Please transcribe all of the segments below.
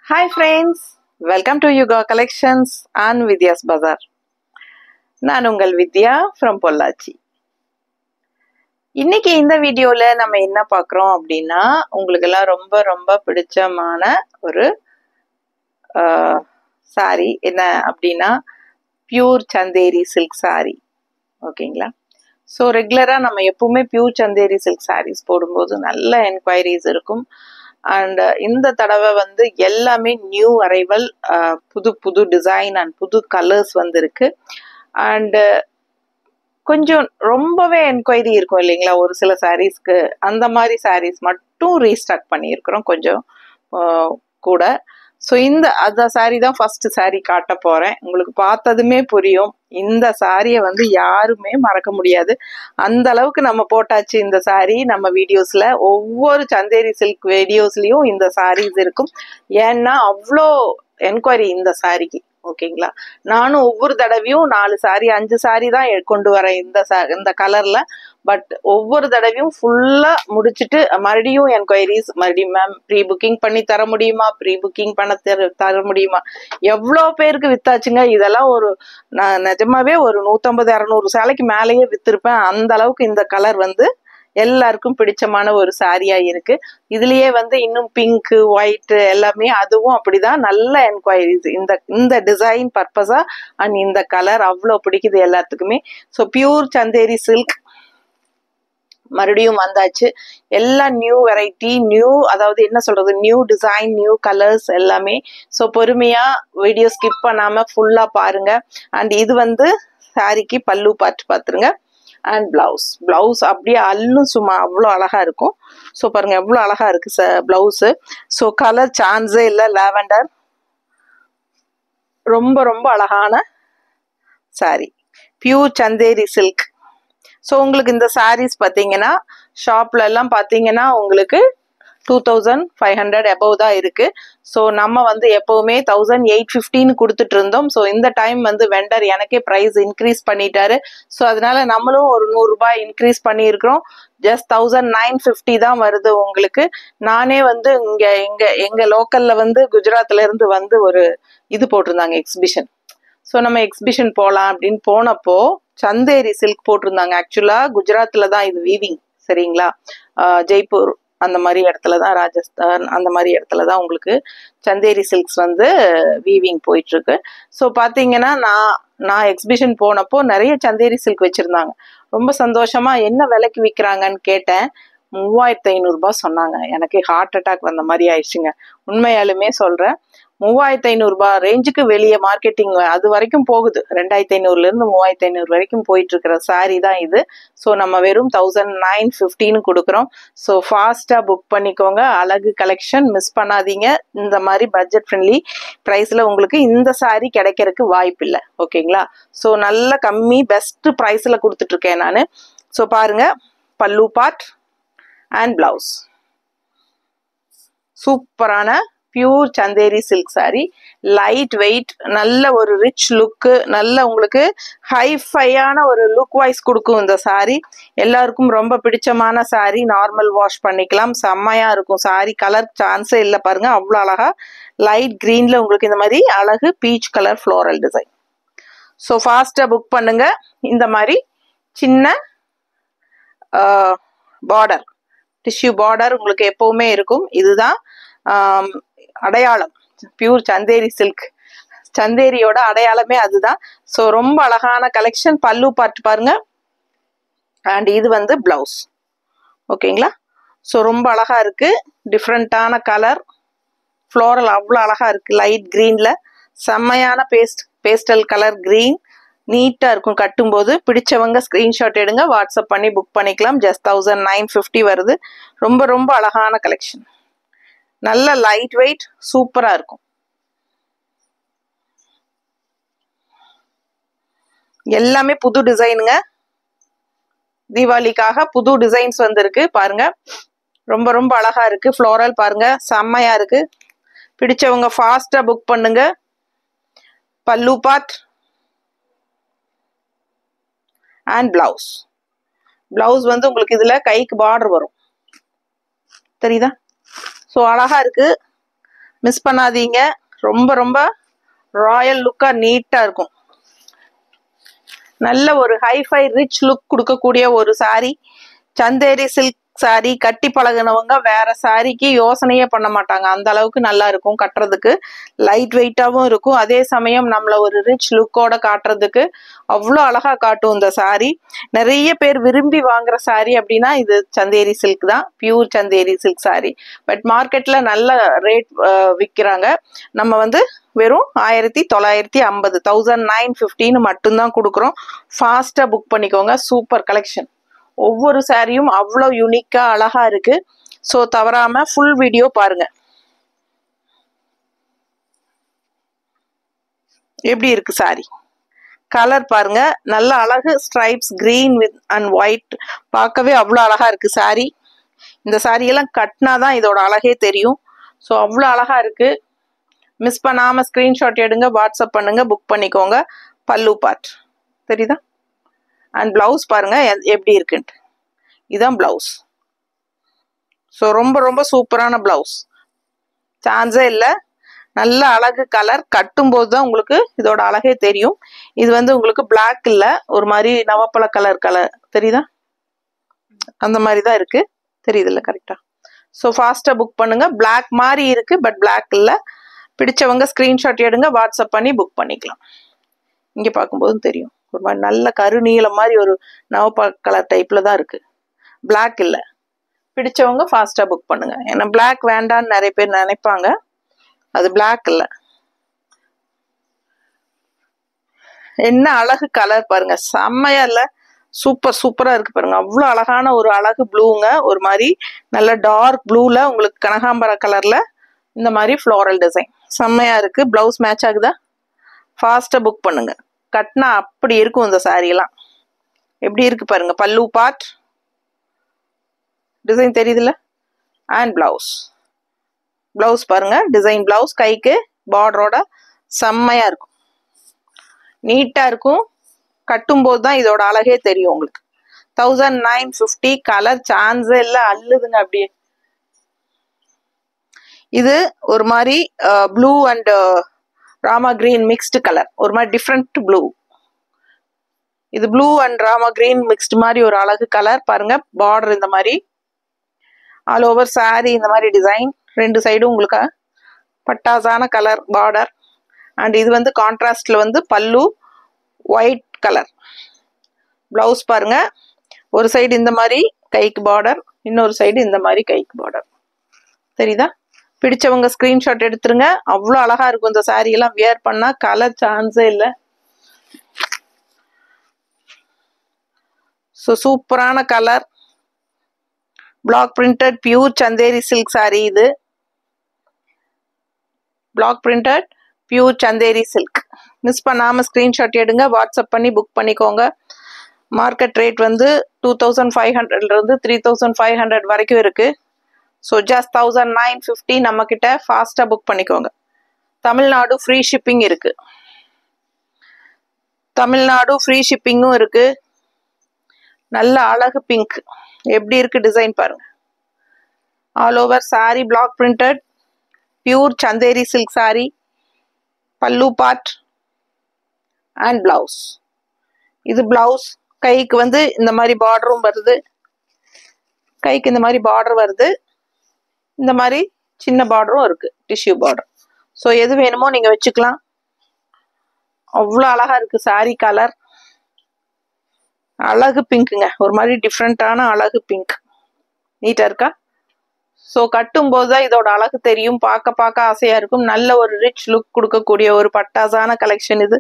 Hi friends, welcome to Yuga Collections and Vidya's Bazaar. நான் உங்கள் வித்யா from Pollachi. இன்னைக்கு இந்த வீடியோல நம்ம என்ன பார்க்குறோம் அப்படின்னா உங்களுக்கு எல்லாம் ரொம்ப ரொம்ப பிடிச்சமான ஒரு saree என்ன அப்படின்னா பியூர் சந்தேரி சில்க் saree. ஓகேங்களா? ஸோ ரெகுலராக நம்ம எப்பவுமே பியூர் சந்தேரி சில்க் sarees போடும்போது நல்ல என்கொயரிஸ் இருக்கும். அண்ட் இந்த தடவை வந்து எல்லாமே நியூ அரைவல், புது புது டிசைன் அண்ட் புது கலர்ஸ் வந்துருக்கு. அண்டு கொஞ்சம் ரொம்பவே என்கொயரி இருக்கும் இல்லைங்களா ஒரு சில சாரீஸ்க்கு, அந்த மாதிரி சாரீஸ் மட்டும் ரீஸ்டாக் பண்ணியிருக்கிறோம் கொஞ்சம் கூட. ஸோ அந்த சாரீ தான் ஃபர்ஸ்ட் சாரீ காட்ட போகிறேன். உங்களுக்கு பார்த்ததுமே புரியும் இந்த சாரியை வந்து யாருமே மறக்க முடியாது, அந்த அளவுக்கு நம்ம போட்டாச்சு இந்த சாரீ நம்ம வீடியோஸில். ஒவ்வொரு சந்தேரி சில்க் வீடியோஸ்லேயும் இந்த சாரீஸ் இருக்கும். ஏன்னா அவ்வளோ என்கொயரி இந்த சாரிக்கு. ஓகேங்களா? நானும் ஒவ்வொரு தடவையும் 4 சாரி 5 சாரி தான் கொண்டு வரேன் இந்த கலர்ல. பட் ஒவ்வொரு தடவையும் ஃபுல்லா முடிச்சுட்டு மறுபடியும் என்கொயரிஸ், மறுபடியும் மேம் ப்ரீ புக்கிங் பண்ணி தர முடியுமா, ப்ரீ புக்கிங் பண்ண தர முடியுமா, எவ்வளோ பேருக்கு வித்தாச்சுங்க. இதெல்லாம் நான் நிஜமாவே ஒரு 150-200 சேலைக்கு மேலேயே வித்திருப்பேன். அந்த அளவுக்கு இந்த கலர் வந்து எல்லாருக்கும் பிடிச்சமான ஒரு சாரியா இருக்கு. இதுலயே வந்து இன்னும் பிங்க், ஒயிட் எல்லாமே அதுவும் அப்படிதான் நல்ல என்கொயரிஸ் இந்த டிசைன் பர்பஸா. அண்ட் இந்த கலர் அவ்வளோ பிடிக்குது எல்லாத்துக்குமே. ஸோ பியூர் சந்தேரி சில்க் மறுபடியும் வந்தாச்சு. எல்லாம் நியூ வெரைட்டி, அதாவது என்ன சொல்றது, நியூ டிசைன், நியூ கலர்ஸ் எல்லாமே. ஸோ பொறுமையா வீடியோ ஸ்கிப் பண்ணாம ஃபுல்லா பாருங்க. அண்ட் இது வந்து சாரிக்கு பல்லு பார்த்துருங்க. அண்ட் பிளவுஸ் அப்படியே அல்லும் சும்மா அவ்வளோ அழகா இருக்கும். ஸோ பாருங்க எவ்வளோ அழகா இருக்கு பிளவுஸு. ஸோ கலர் சான்ஸே இல்லை, லாவெண்டர் ரொம்ப ரொம்ப அழகான sorry, pure Chanderi silk. So உங்களுக்கு இந்த சாரீஸ் பார்த்தீங்கன்னா ஷாப்ல எல்லாம் பார்த்தீங்கன்னா உங்களுக்கு 2500 above தான் இருக்கு. ஸோ நம்ம வந்து எப்பவுமே 1850 கொடுத்துட்டு இருந்தோம். ஸோ இந்த டைம் வந்து வெண்டர் எனக்கே ப்ரைஸ் இன்க்ரீஸ் பண்ணிட்டாரு. ஸோ அதனால நம்மளும் ஒரு 100 ரூபாய் இன்க்ரீஸ் பண்ணியிருக்கிறோம். ஜஸ்ட் 1950 தான் வருது உங்களுக்கு. நானே வந்து எங்க லோக்கல்ல வந்து குஜராத்ல இருந்து வந்து ஒரு இது போட்டிருந்தாங்க எக்ஸிபிஷன். ஸோ நம்ம எக்ஸிபிஷன் போகலாம் அப்படின்னு போனப்போ சந்தேரி சில்க் போட்டிருந்தாங்க. ஆக்சுவலா குஜராத்ல தான் இது வீவிங், சரிங்களா? ஜெய்ப்பூர் அந்த மாதிரி இடத்துல தான், ராஜஸ்தான் அந்த மாதிரி இடத்துல தான் உங்களுக்கு சந்தேரி சில்க்ஸ் வந்து வீவிங் போயிட்டு இருக்கு. ஸோ பார்த்தீங்கன்னா நான் எக்ஸிபிஷன் போனப்போ நிறைய சந்தேரி சில்க் வச்சிருந்தாங்க. ரொம்ப சந்தோஷமா என்ன விலைக்கு விற்கிறாங்கன்னு கேட்டேன். 3500 ரூபாய் சொன்னாங்க. எனக்கு ஹார்ட் அட்டாக் வந்த மாதிரி ஆயிடுச்சுங்க. உண்மையாலுமே சொல்றேன், 3500 ரூபாய் ரேஞ்சுக்கு வெளியே மார்க்கெட்டிங் அது வரைக்கும் போகுது. 2500 இருந்து 3500 வரைக்கும் போயிட்டு இருக்கிற சாரி தான் இது. ஸோ நம்ம வெறும் 1950 கொடுக்குறோம். ஸோ ஃபாஸ்டா புக் பண்ணிக்கோங்க. அழகு கலெக்ஷன் மிஸ் பண்ணாதீங்க. இந்த மாதிரி பட்ஜெட் ஃப்ரெண்ட்லி ப்ரைஸ்ல உங்களுக்கு இந்த சாரி கிடைக்கிறதுக்கு வாய்ப்பு இல்லை. ஓகேங்களா? ஸோ நல்ல கம்மி பெஸ்ட் ப்ரைஸ்ல கொடுத்துட்டு இருக்கேன் நான். ஸோ பாருங்க, பல்லு பார்ட் அண்ட் பிளவுஸ் சூப்பரான pure Chanderi silk sorry. Light weight, நல்ல ஒரு ரிச் லுக்கு, நல்ல உங்களுக்கு ஹைஃபையான ஒரு லுக் வைஸ் கொடுக்கும் இந்த சாரி. எல்லாருக்கும் ரொம்ப பிடிச்சமான சாரி. நார்மல் வாஷ் பண்ணிக்கலாம், செம்மையா இருக்கும் சாரி. கலர் சான்ஸே இல்லை பாருங்க, அவ்வளோ அழகா லைட் கிரீன்ல உங்களுக்கு இந்த மாதிரி அழகு peach colour floral design. So ஃபாஸ்டா புக் பண்ணுங்க. இந்த மாதிரி சின்ன பார்டர், டிஷ்யூ பார்டர் உங்களுக்கு எப்பவுமே இருக்கும். இதுதான் அடையாளம், பியூர் சந்தேரி சில்க். சந்தேரியோட அடையாளமே அதுதான். ஸோ ரொம்ப அழகான கலெக்ஷன். பல்லு பார்ட் பாருங்க. அண்ட் இது வந்து பிளவுஸ். ஓகேங்களா? ஸோ ரொம்ப அழகா இருக்கு. டிஃப்ரெண்டான கலர் ஃப்ளோரல் அவ்வளோ அழகா இருக்கு. லைட் கிரீன்ல செம்மையான பேஸ்டல் கலர் கிரீன். நீட்டா இருக்கும் கட்டும்போது. பிடிச்சவங்க ஸ்கிரீன்ஷாட் எடுங்க, வாட்ஸ்அப் பண்ணி புக் பண்ணிக்கலாம். ஜஸ்ட் 1950 வருது. ரொம்ப ரொம்ப அழகான கலெக்ஷன். நல்ல லைட் வெயிட், சூப்பரா இருக்கும். எல்லாமே புது டிசைனுங்க. தீபாவளிக்காக புது டிசைன்ஸ் வந்திருக்கு பாருங்க. ரொம்ப ரொம்ப அழகா இருக்கு. ஃப்ளோரல் பாருங்க, செம்மையா இருக்கு. பிடிச்சவங்க ஃபாஸ்டா புக் பண்ணுங்க. பல்லு பார்ட் அண்ட் பிளவுஸ் வந்து உங்களுக்கு இதுல கைக்கு பார்டர் வரும், தெரியுதா? ஸோ அழகா இருக்கு. மிஸ் பண்ணாதீங்க. ரொம்ப ரொம்ப ராயல் லுக்கா நீட்டா இருக்கும். நல்ல ஒரு ஹைஃபை ரிச் லுக் கொடுக்கக்கூடிய ஒரு சாரி. சந்தேரி சில்க் சாரி கட்டி பழகினவங்க வேற சாரிக்கு யோசனையே பண்ண மாட்டாங்க. அந்த அளவுக்கு நல்லா இருக்கும் கட்டுறதுக்கு. லைட் வெயிட்டாவும் இருக்கும். அதே சமயம் நம்மள ஒரு ரிச் லுக்கோட காட்டுறதுக்கு அவ்வளோ அழகா காட்டும் இந்த சாரி. நிறைய பேர் விரும்பி வாங்குற சாரி அப்படின்னா இது சந்தேரி சில்க் தான், pure Chanderi silk sorry. But மார்க்கெட்ல நல்ல ரேட் விற்கிறாங்க. நம்ம வந்து வெறும் 1950 1950 மட்டும்தான் கொடுக்குறோம். ஃபாஸ்டா புக் பண்ணிக்கோங்க. Super collection. ஒவ்வொரு சாரியும் அவ்வளோ யூனிக்கா அழகா இருக்கு. ஸோ தவறாம ஃபுல் வீடியோ பாருங்க. எப்படி இருக்கு சாரி, கலர் பாருங்க. நல்ல அழகு stripes green with and white. பார்க்கவே அவ்வளோ அழகா இருக்கு சாரி. இந்த சாரியெல்லாம் கட்டினாதான் இதோட அழகே தெரியும். ஸோ அவ்வளோ அழகா இருக்கு. மிஸ் பண்ணாம ஸ்கிரீன்ஷாட் எடுங்க, வாட்ஸ்அப் பண்ணுங்க, புக் பண்ணிக்கோங்க. பல்லு பார்ட் தெரியுதா? அண்ட் பிளவுஸ் பாருங்க எப்படி இருக்குன்ட்டு. இதுதான் பிளவுஸ். ஸோ ரொம்ப ரொம்ப சூப்பரான பிளவுஸ், சான்ஸே இல்லை. நல்ல அழகு கலர். கட்டும்போது தான் உங்களுக்கு இதோட அழகே தெரியும். இது வந்து உங்களுக்கு பிளாக் இல்லை, ஒரு மாதிரி நவப்பழ கலர் தெரியுதா? அந்த மாதிரி தான் இருக்கு. தெரியுது இல்லை கரெக்டா? ஸோ ஃபாஸ்டா புக் பண்ணுங்க. பிளாக் மாதிரி இருக்கு பட் பிளாக் இல்லை. பிடிச்சவங்க ஸ்கிரீன்ஷாட் எடுங்க, வாட்ஸ்அப் பண்ணி புக் பண்ணிக்கலாம். இங்கே பார்க்கும்போதும் தெரியும், ஒரு மாதிரி நல்ல கருநீலம் மாதிரி ஒரு நவப்பழ கலர் டைப்ல தான் இருக்கு. பிளாக் இல்லை. பிடிச்சவங்க ஃபாஸ்டா புக் பண்ணுங்க. ஏன்னா பிளாக் வேண்டான்னு நிறைய பேர் நினைப்பாங்க. அது பிளாக் இல்லை. என்ன அழகு கலர் பாருங்க, செம்மையா இல்ல? சூப்பர் சூப்பரா இருக்கு பாருங்க. அவ்வளோ அழகான ஒரு அழகு ப்ளூங்க. ஒரு மாதிரி நல்ல டார்க் ப்ளூல உங்களுக்கு கனகாம்பர கலர்ல இந்த மாதிரி ஃப்ளோரல் டிசைன் செம்மையா இருக்கு. பிளவுஸ் மேட்ச் ஆகுதா? ஃபாஸ்டா புக் பண்ணுங்க. கட்டினா அப்படி இருக்கும் இந்த சாரி எல்லாம். எப்படி இருக்கு பாருங்க. பல்லு பார்ட் டிசைன் தெரியுதுல்ல? And blouse. பிளவுஸ் பாருங்க, டிசைன் பிளவுஸ். கைக்கு பார்டரோட செம்மையா இருக்கும், நீட்டா இருக்கும். கட்டும்போது தான் இதோட அழகே தெரியும் உங்களுக்கு. 1950. கலர் சான்ஸே இல்லை, அள்ளுதுங்க அப்படியே. இது ஒரு மாதிரி blue and Rama green mixed colour, ஒரு மாதிரி டிஃப்ரெண்ட் ப்ளூ. இது blue and Rama green mixed மாதிரி ஒரு அழகு கலர் பாருங்க. பார்டர் இந்த மாதிரி ஆல் ஓவர் சாரி இந்த மாதிரி டிசைன். ரெண்டு சைடும் உங்களுக்கு பட்டாசான கலர் பார்டர். அண்ட் இது வந்து கான்ட்ராஸ்ட்ல வந்து பல்லு ஒயிட் கலர். பிளவுஸ் பாருங்க, ஒரு சைடு இந்த மாதிரி கைக்கு பார்டர், இன்னொரு சைடு இந்த மாதிரி கைக்கு பார்டர். தெரியுதா? பிடிச்சவங்க ஸ்கிரீன்ஷாட் எடுத்துருங்க. அவ்வளோ அழகா இருக்கும் இந்த சாரி எல்லாம். வியர் பண்ணா கலர் சான்ஸே இல்லை. ஸோ சூப்பரான colour. Block printed pure Chanderi silk sari. இது block printed pure Chanderi silk. Miss பண்ணாம ஸ்கிரீன்ஷாட் எடுங்க, வாட்ஸ்அப் பண்ணி புக் பண்ணிக்கோங்க. மார்க்கெட் ரேட் வந்து 2500 இருந்து 3500 வரைக்கும் இருக்கு. ஸோ ஜஸ்ட் 1950 நம்ம கிட்ட. ஃபாஸ்டா புக் பண்ணிக்கோங்க. தமிழ்நாடு ஃப்ரீ ஷிப்பிங் இருக்கு. தமிழ்நாடு ஃப்ரீ ஷிப்பிங்கும் இருக்கு. நல்ல அழகு பிங்க். எப்படி இருக்கு டிசைன் பாருங்க. All over sari block printed pure Chanderi silk sari. பல்லு பார்ட் அண்ட் பிளவுஸ். இது பிளவுஸ். கைக்கு வந்து இந்த மாதிரி பார்டரும் வருது. கைக்கு இந்த மாதிரி பார்டர் வருது. இந்த மாதிரி சின்ன பார்டரும் இருக்கு, டிஷ்யூ பார்டர். ஸோ எது வேணுமோ நீங்க வச்சுக்கலாம். அவ்வளோ அழகா இருக்கு சாரி கலர். அழகு பிங்க்குங்க, ஒரு மாதிரி டிஃப்ரெண்டான அழகு பிங்க். நீட்டா இருக்கா? ஸோ கட்டும் போது தான் இதோட அழகு தெரியும். பார்க்க பார்க்க ஆசையா இருக்கும். நல்ல ஒரு ரிச் லுக் கொடுக்கக்கூடிய ஒரு பட்டாசான கலெக்ஷன் இது.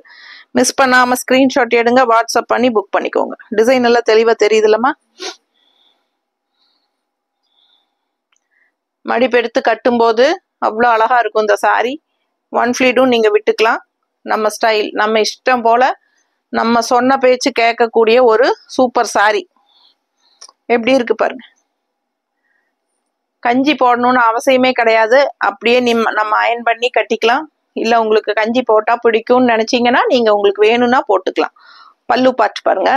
மிஸ் பண்ணாம ஸ்கிரீன்ஷாட் எடுங்க, வாட்ஸ்அப் பண்ணி புக் பண்ணிக்கோங்க. டிசைன் எல்லாம் தெளிவா தெரியுதுல்லம்மா? மடிப்பெடுத்து கட்டும்போது அவ்வளோ அழகா இருக்கும் இந்த சாரி. ஒன் ஃபிளீடும் நீங்க விட்டுக்கலாம். நம்ம ஸ்டைல், நம்ம இஷ்டம் போல, நம்ம சொன்ன பேச்சு கேட்கக்கூடிய ஒரு சூப்பர் சாரி. எப்படி இருக்கு பாருங்க. கஞ்சி போடணும்னு அவசியமே கிடையாது. அப்படியே நம்ம அயன் பண்ணி கட்டிக்கலாம். இல்லை உங்களுக்கு கஞ்சி போட்டா பிடிக்கும்னு நினைச்சீங்கன்னா நீங்க உங்களுக்கு வேணும்னா போட்டுக்கலாம். பல்லு பார்ட் பாருங்க.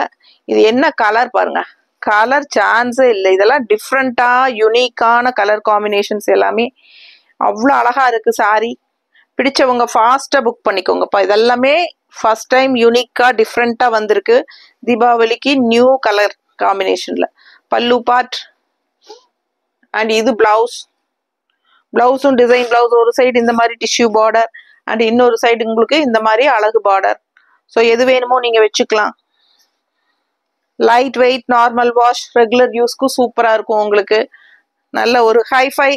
இது என்ன கலர் பாருங்க. கலர் சான்ஸே இல்லை. இதெல்லாம் டிஃப்ரெண்டா யூனிக்கான கலர் காம்பினேஷன்ஸ் எல்லாமே. அவ்வளோ அழகா இருக்கு சாரி. பிடிச்சவங்க ஃபாஸ்ட்டாக புக் பண்ணிக்கோங்கப்பா. இதெல்லாமே ஃபர்ஸ்ட் டைம் யூனிக்காக டிஃப்ரெண்ட்டாக வந்திருக்கு தீபாவளிக்கு. நியூ கலர் காம்பினேஷனில் பல்லு பார்ட் அண்ட் இது பிளவுஸ். பிளவுஸும் டிசைன் பிளவுஸ், ஒரு சைடு இந்த மாதிரி டிஷ்யூ பார்டர் அண்ட் இன்னொரு சைடு உங்களுக்கு இந்த மாதிரி அழகு பார்டர். ஸோ எது வேணுமோ நீங்கள் வச்சுக்கலாம். Light weight, normal wash, regular யூஸ்க்கு சூப்பராக இருக்கும் உங்களுக்கு. நல்ல ஒரு ஹைஃபை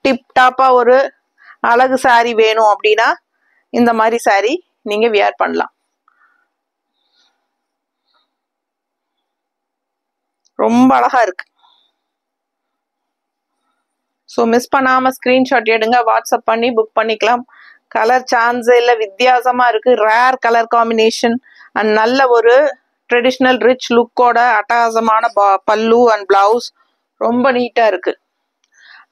டிப் டாப்பாக ஒரு அழகு சாரி வேணும் அப்படின்னா இந்த மாதிரி சாரி நீங்கள் வியர் பண்ணலாம். ரொம்ப அழகா இருக்கு. ஸோ மிஸ் பண்ணாமல் ஸ்க்ரீன்ஷாட் எடுங்க, வாட்ஸ்அப் பண்ணி புக் பண்ணிக்கலாம். கலர் சான்ஸே இல்லை, வித்தியாசமாக இருக்குது. ரேர் கலர் காம்பினேஷன் அண்ட் நல்ல ஒரு ட்ரெடிஷ்னல் ரிச் லுக்கோட அட்டகாசமான பல்லு அண்ட் பிளவுஸ் ரொம்ப நீட்டாக இருக்குது.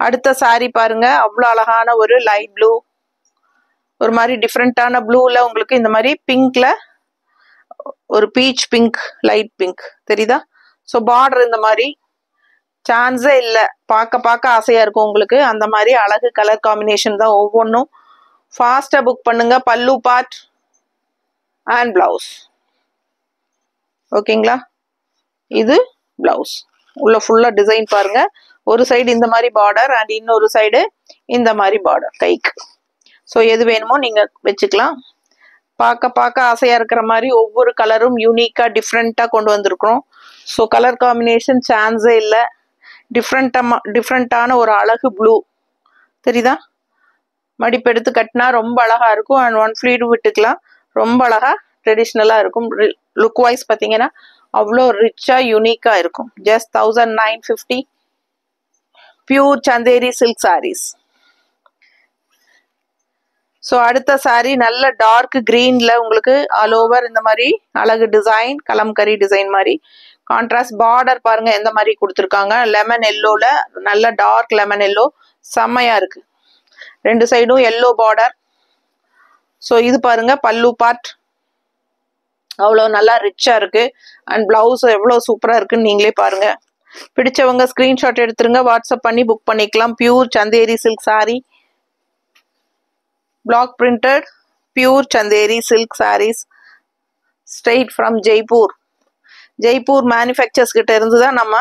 அடுத்த சாரி பாருங்க, அவ்வளோ அழகான ஒரு லைட் ப்ளூ, ஒரு மாதிரி டிஃப்ரெண்ட்டான ப்ளூவில் உங்களுக்கு இந்த மாதிரி பிங்க்ல ஒரு பீச் பிங்க், லைட் பிங்க் தெரியுதா? ஸோ பார்டர் இந்த மாதிரி சான்ஸே இல்லை, பார்க்க ஆசையா இருக்கும் உங்களுக்கு. அந்த மாதிரி அழகு கலர் காம்பினேஷன் தான் ஒவ்வொன்றும். ஃபாஸ்டா புக் பண்ணுங்க. பல்லு பார்ட் அண்ட் பிளவுஸ். ஓகேங்களா? இது பிளவுஸ். உள்ள ஃபுல்லா டிசைன் பாருங்க. ஒரு சைடு இந்த மாதிரி பார்டர் அண்ட் இன்னொரு சைடு இந்த மாதிரி பார்டர் கைக்கு. ஸோ எது வேணுமோ நீங்க வச்சுக்கலாம். பார்க்க ஆசையா இருக்கிற மாதிரி ஒவ்வொரு கலரும் யூனிக்கா டிஃப்ரெண்டா கொண்டு வந்திருக்கிறோம். ஸோ கலர் காம்பினேஷன் சான்ஸே இல்லை. டிஃப்ரெண்டான ஒரு அழகு ப்ளூ தெரியுதா? மடிப்பெடுத்து கட்டினா ரொம்ப அழகா இருக்கும். அண்ட் ஒன் ஃப்ளீடு விட்டுக்கலாம். ரொம்ப அழகா ட்ரெடிஷ்னலா இருக்கும். லுக் வைஸ் பார்த்தீங்கன்னா அவ்வளோ ரிச்சா யூனிக்கா இருக்கும். Just 1950 pure Chanderi silk saris. So அடுத்த சாரி நல்ல டார்க் கிரீன்ல உங்களுக்கு ஆல் ஓவர் இந்த மாதிரி அழகு டிசைன், கலம்கரி டிசைன் மாதிரி. கான்ட்ராஸ்ட் பார்டர் பாருங்க எந்த மாதிரி கொடுத்துருக்காங்க. லெமன் எல்லோல, நல்ல டார்க் லெமன் எல்லோ, செம்மையா இருக்கு. ரெண்டு சைடும் எல்லோ பார்டர். ஸோ இது பாருங்க பல்லு பார்ட், அவ்வளோ நல்லா ரிச்சா இருக்கு. அண்ட் பிளவுஸ் எவ்வளோ சூப்பரா இருக்குன்னு நீங்களே பாருங்க. பிடிச்சவங்க ஸ்கிரீன்ஷாட் எடுத்துருங்க, வாட்ஸ்அப் பண்ணி புக் பண்ணிக்கலாம். Pure Chanderi silk sari, block printed pure Chanderi silk saris straight from Jaipur. Jaipur manufacturers கிட்ட இருந்து தான் நம்ம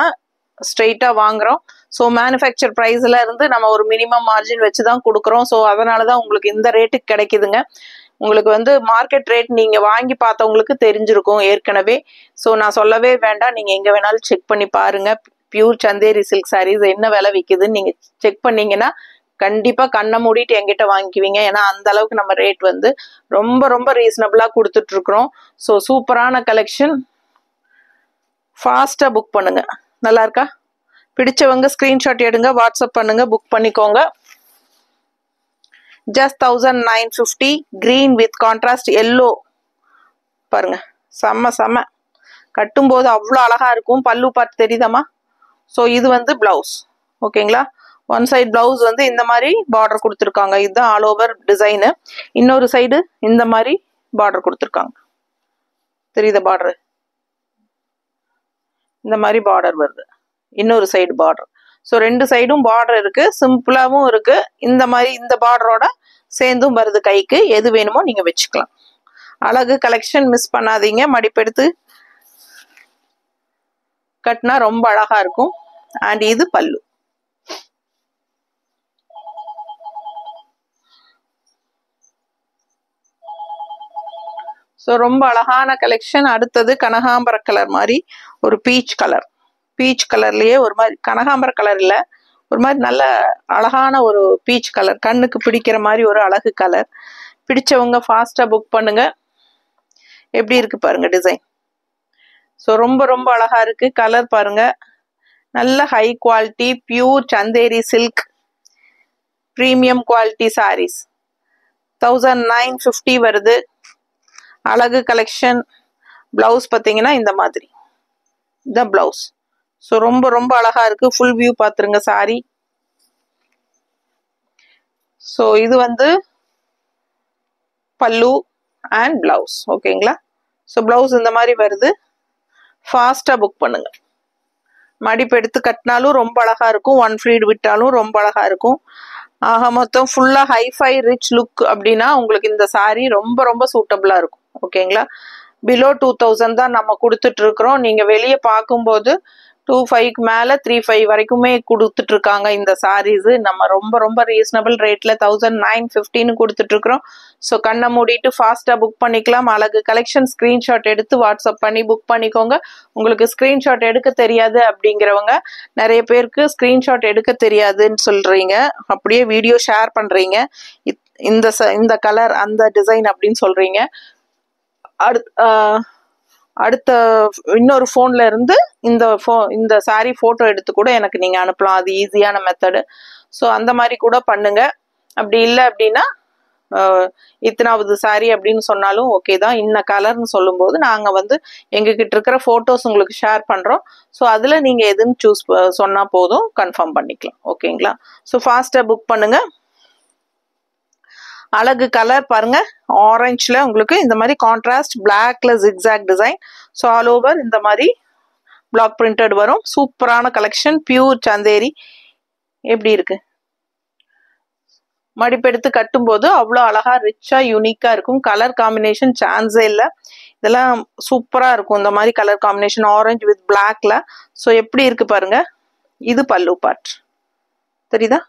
ஸ்ட்ரெயிட்டா வாங்குறோம். ஸோ மேனுஃபேக்சர் ப்ரைஸ்ல இருந்து நம்ம ஒரு மினிமம் மார்ஜின் வச்சு தான் கொடுக்குறோம். ஸோ அதனால தான் உங்களுக்கு இந்த ரேட்டுக்கு கிடைக்குதுங்க. உங்களுக்கு வந்து மார்க்கெட் ரேட் நீங்க வாங்கி பார்த்தவங்களுக்கு தெரிஞ்சிருக்கும் ஏற்கனவே. ஸோ நான் சொல்லவே வேண்டாம், நீங்க எங்க வேணாலும் செக் பண்ணி பாருங்க. பியூர் சந்தேரி சில்க் சாரீஸ் என்ன விலை விற்குதுன்னு நீங்க செக் பண்ணீங்கன்னா கண்டிப்பா கண்ணை மூடிட்டு எங்கிட்ட வாங்கிக்குவீங்க. ஏன்னா அந்த அளவுக்கு நம்ம ரேட் வந்து ரொம்ப ரீசனபிளா கொடுத்துட்டு இருக்கிறோம். ஸோ சூப்பரான கலெக்ஷன். ஃபாஸ்டா புக் பண்ணுங்க. நல்லா இருக்கா? பிடிச்சவங்க ஸ்கிரீன்ஷாட் எடுங்க, வாட்ஸ்அப் பண்ணுங்க, புக் பண்ணிக்கோங்க. Just 1950 green with contrast yellow பாருங்க. செம்ம கட்டும்போது அவ்வளோ அழகா இருக்கும். பல்லு பார்ட் தெரியுதாமா? ஸோ இது வந்து பிளவுஸ். ஓகேங்களா? ஒன் சைடு பிளவுஸ் வந்து இந்த மாதிரி பார்டர் கொடுத்துருக்காங்க. இதுதான் ஆல் ஓவர் டிசைனு. இன்னொரு சைடு இந்த மாதிரி பார்டர் கொடுத்துருக்காங்க. தெரியுத பார்டர்? இந்த மாதிரி பார்டர் வருது. இன்னொரு சைடு பார்டர். ஸோ ரெண்டு சைடும் பார்டர் இருக்கு. சிம்பிளாவும் இருக்கு. இந்த மாதிரி இந்த பார்டரோட சேர்ந்தும் வருது கைக்கு. எது வேணுமோ நீங்க வச்சுக்கலாம். அழகு கலெக்ஷன் மிஸ் பண்ணாதீங்க. மடிப்பெடுத்து கட்டினா ரொம்ப அழகா இருக்கும். அண்ட் இது பல்லு. ஸோ ரொம்ப அழகான கலெக்ஷன். அடுத்தது கனகாம்பர கலர் மாதிரி ஒரு பீச் கலர். பீச் கலர்லயே ஒரு மாதிரி கனகாம்பர கலர் இல்லை, ஒரு மாதிரி நல்ல அழகான ஒரு பீச் கலர், கண்ணுக்கு பிடிக்கிற மாதிரி ஒரு அழகு கலர். பிடிச்சவங்க ஃபாஸ்டா புக் பண்ணுங்க. எப்படி இருக்கு பாருங்க டிசைன். ஸோ ரொம்ப அழகா இருக்கு. கலர் பாருங்க. நல்ல high quality pure Chanderi silk premium quality saris. 1950 வருது. அழகு கலெக்ஷன். பிளவுஸ் பார்த்தீங்கன்னா இந்த மாதிரி இந்த பிளவுஸ். ஸோ ரொம்ப அழகா இருக்கு. ஃபுல் வியூ பார்த்துருங்க சாரி. ஸோ இது வந்து பல்லு அண்ட் பிளவுஸ். ஓகேங்களா? ஸோ பிளவுஸ் இந்த மாதிரி வருது. ஃபாஸ்டா புக் பண்ணுங்க. மடிப்பு எடுத்து கட்டினாலும் ரொம்ப அழகா இருக்கும். ஒன் ஃப்ளீட் விட்டாலும் ரொம்ப அழகா இருக்கும். ஆக மொத்தம் ஃபுல்லா ஹைஃபை ரிச் லுக் அப்படின்னா உங்களுக்கு இந்த சாரீ ரொம்ப ரொம்ப சூட்டபிளா இருக்கும். ஓகேங்களா? பிலோ 2000 தான் நம்ம கொடுத்துட்டு இருக்கிறோம். நீங்க வெளியே பார்க்கும்போது 2500 மேல 3500 வரைக்குமே கொடுத்துட்டு இருக்காங்க இந்த சாரீஸ். நம்ம ரொம்ப ரொம்ப ரீசனபிள் ரேட்ல 1950 கொடுத்துட்டு இருக்கிறோம். ஸோ கண்ணை மூடிட்டு ஃபாஸ்டா புக் பண்ணிக்கலாம். அழகு கலெக்ஷன் ஸ்கிரீன்ஷாட் எடுத்து வாட்ஸ்அப் பண்ணி புக் பண்ணிக்கோங்க. உங்களுக்கு ஸ்கிரீன்ஷாட் எடுக்க தெரியாது அப்படிங்கிறவங்க, நிறைய பேருக்கு ஸ்கிரீன்ஷாட் எடுக்க தெரியாதுன்னு சொல்றீங்க, அப்படியே வீடியோ ஷேர் பண்றீங்க, இந்த கலர் அந்த டிசைன் அப்படின்னு சொல்றீங்க. அடுத்த இன்னொரு போன்ல இருந்து இந்த சாரி போட்டோ எடுத்து கூட எனக்கு நீங்க அனுப்பலாம். அது ஈஸியான மெத்தடு. ஸோ அந்த மாதிரி கூட பண்ணுங்க. அப்படி இல்லை அப்படின்னா இத்தனாவது சாரி அப்படின்னு சொன்னாலும் ஓகே தான். இன்ன கலர்னு சொல்லும்போது நாங்க வந்து எங்ககிட்ட இருக்கிற போட்டோஸ் உங்களுக்கு ஷேர் பண்றோம். ஸோ அதுல நீங்க எதுன்னு சூஸ் சொன்னா போதும், கன்ஃபார்ம் பண்ணிக்கலாம். ஓகேங்களா? ஸோ ஃபாஸ்டா புக் பண்ணுங்க. அழகு கலர் பாருங்க, ஆரஞ்சுல உங்களுக்கு இந்த மாதிரி கான்ட்ராஸ்ட் பிளாக்ல zigzag design. So all over இந்த மாதிரி பிளாக் பிரிண்டட் வரும். சூப்பரான கலெக்ஷன், பியூர் சந்தேரி. எப்படி இருக்கு? மடிப்பெடுத்து கட்டும் போது அவ்வளோ அழகா ரிச்சா யூனிக்கா இருக்கும். கலர் காம்பினேஷன் சான்ஸே இல்லை. இதெல்லாம் சூப்பரா இருக்கும் இந்த மாதிரி கலர் காம்பினேஷன், ஆரஞ்சு வித் பிளாக்ல. ஸோ எப்படி இருக்கு பாருங்க. இது பல்லு பார்ட் தெரியுதா?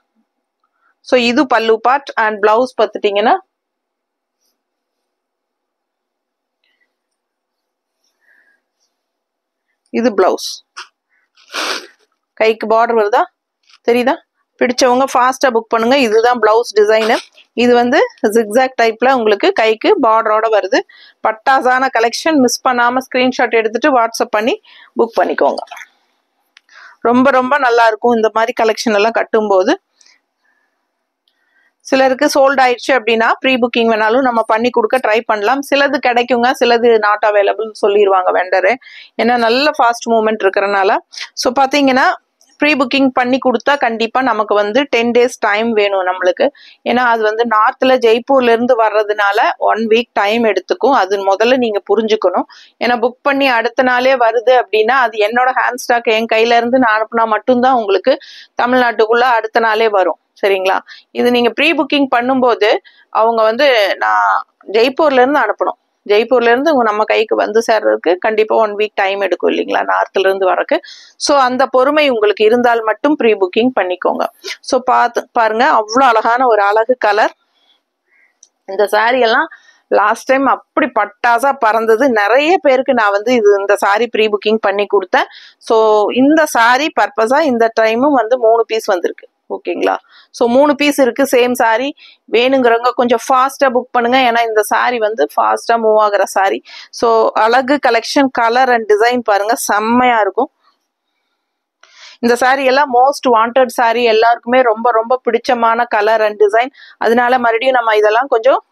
ஸோ இது பல்லு பார்ட். அண்ட் பிளவுஸ் பார்த்துட்டீங்கன்னா இது பிளவுஸ். கைக்கு பார்டர் வருதா? தெரியுதா? பிடிச்சவங்க ஃபாஸ்டா புக் பண்ணுங்க. இதுதான் பிளவுஸ் டிசைனு. இது வந்து ஜிக்ஸாக் டைப்ல உங்களுக்கு கைக்கு பார்டரோட வருது. பட்டாசான கலெக்ஷன். மிஸ் பண்ணாம ஸ்கிரீன்ஷாட் எடுத்துட்டு வாட்ஸ்அப் பண்ணி புக் பண்ணிக்கோங்க. ரொம்ப ரொம்ப நல்லா இருக்கும் இந்த மாதிரி கலெக்ஷன் எல்லாம் கட்டும்போது. சிலருக்கு சோல்ட் ஆயிடுச்சு அப்படின்னா ப்ரீ புக்கிங் வேணாலும் நம்ம பண்ணி கொடுக்க ட்ரை பண்ணலாம். சிலது கிடைக்குங்க, சிலது நாட் அவைலபிள் சொல்லிடுவாங்க வெண்டரு. ஏன்னா நல்ல ஃபாஸ்ட் மூவ்மெண்ட் இருக்கிறனால. ஸோ பார்த்தீங்கன்னா ப்ரீ புக்கிங் பண்ணி கொடுத்தா கண்டிப்பா நமக்கு வந்து 10 days டைம் வேணும் நம்மளுக்கு. ஏன்னா அது வந்து நார்த்ல ஜெய்ப்பூர்ல இருந்து வர்றதுனால 1 week டைம் எடுத்துக்கும். அது முதல்ல நீங்க புரிஞ்சுக்கணும். ஏன்னா புக் பண்ணி அடுத்த நாளே வருது அப்படின்னா அது என்னோட ஹேண்ட் ஸ்டாக் என் கையில இருந்து நான் அனுப்புனா மட்டும்தான் உங்களுக்கு தமிழ்நாட்டுக்குள்ள அடுத்த நாளே வரும். சரிங்களா? இது நீங்க ப்ரீ புக்கிங் பண்ணும்போது அவங்க வந்து நான் ஜெய்ப்பூர்ல இருந்து அனுப்பணும். ஜெய்ப்பூர்ல இருந்து நம்ம கைக்கு வந்து சேர்றதுக்கு கண்டிப்பா 1 week டைம் எடுக்கும் இல்லைங்களா, நார்த்ல இருந்து வரக்கு. ஸோ அந்த பொறுமை உங்களுக்கு இருந்தால் மட்டும் ப்ரீ புக்கிங் பண்ணிக்கோங்க. ஸோ பாருங்க, அவ்வளோ அழகான ஒரு அழகு கலர். இந்த சாரி எல்லாம் லாஸ்ட் டைம் அப்படி பட்டாசா பறந்தது. நிறைய பேருக்கு நான் வந்து இந்த சாரி ப்ரீ புக்கிங் பண்ணி கொடுத்தேன். ஸோ இந்த சாரி பர்பஸா இந்த டைமும் வந்து 3 பீஸ் வந்திருக்கு. ஓகேங்களா? ஸோ 3 பீஸ் இருக்கு. சேம் சாரி வேணுங்கிறவங்க கொஞ்சம் ஃபாஸ்டா புக் பண்ணுங்க. ஏன்னா இந்த சாரி வந்து ஃபாஸ்டா மூவ் ஆகுற சாரி. ஸோ அழகு கலெக்ஷன், கலர் அண்ட் டிசைன் பாருங்க, செம்மையா இருக்கும். இந்த சாரி எல்லாம் மோஸ்ட் வாண்டட் சாரி. எல்லாருக்குமே ரொம்ப ரொம்ப பிடிச்சமான கலர் அண்ட் டிசைன். அதனால மறுபடியும் நம்ம இதெல்லாம் கொஞ்சம்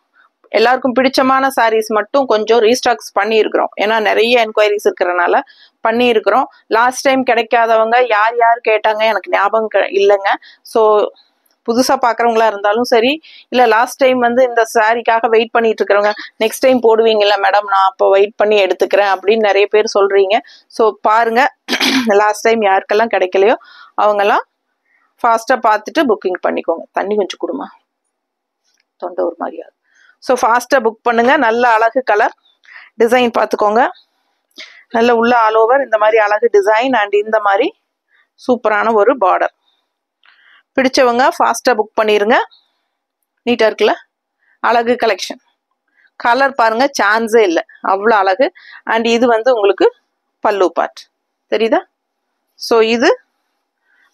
எல்லாருக்கும் பிடிச்சமான சாரீஸ் மட்டும் கொஞ்சம் ரீஸ்டாக்ஸ் பண்ணி இருக்கிறோம். ஏன்னா நிறைய என்கொயரிஸ் இருக்கிறனால பண்ணி இருக்கிறோம். லாஸ்ட் டைம் கிடைக்காதவங்க யார் யார் கேட்டாங்க எனக்கு ஞாபகம் இல்லைங்க. ஸோ புதுசா பாக்குறவங்களா இருந்தாலும் சரி, இல்ல லாஸ்ட் டைம் வந்து இந்த சாரிக்காக வெயிட் பண்ணிட்டு இருக்கிறவங்க, நெக்ஸ்ட் டைம் போடுவீங்கல்ல மேடம், நான் அப்போ வெயிட் பண்ணி எடுத்துக்கிறேன் அப்படின்னு நிறைய பேர் சொல்றீங்க. ஸோ பாருங்க, லாஸ்ட் டைம் யாருக்கெல்லாம் கிடைக்கலையோ அவங்கெல்லாம் ஃபாஸ்டா பார்த்துட்டு புக்கிங் பண்ணிக்கோங்க. தண்ணி கொஞ்சம் கொடுமா, தொண்டை ஒரு மாதிரியாது. ஸோ ஃபாஸ்டா புக் பண்ணுங்க. நல்ல அழகு கலர் டிசைன் பார்த்துக்கோங்க. நல்ல உள்ள ஆல் ஓவர் இந்த மாதிரி அழகு டிசைன் அண்ட் இந்த மாதிரி சூப்பரான ஒரு பார்டர். பிடிச்சவங்க ஃபாஸ்டா புக் பண்ணிருங்க. நீட்டா இருக்குல்ல, அழகு கலெக்ஷன். கலர் பாருங்க, சான்ஸே இல்லை, அவ்வளோ அழகு. அண்ட் இது வந்து உங்களுக்கு பல்லு பார்ட் தெரியுதா? ஸோ இது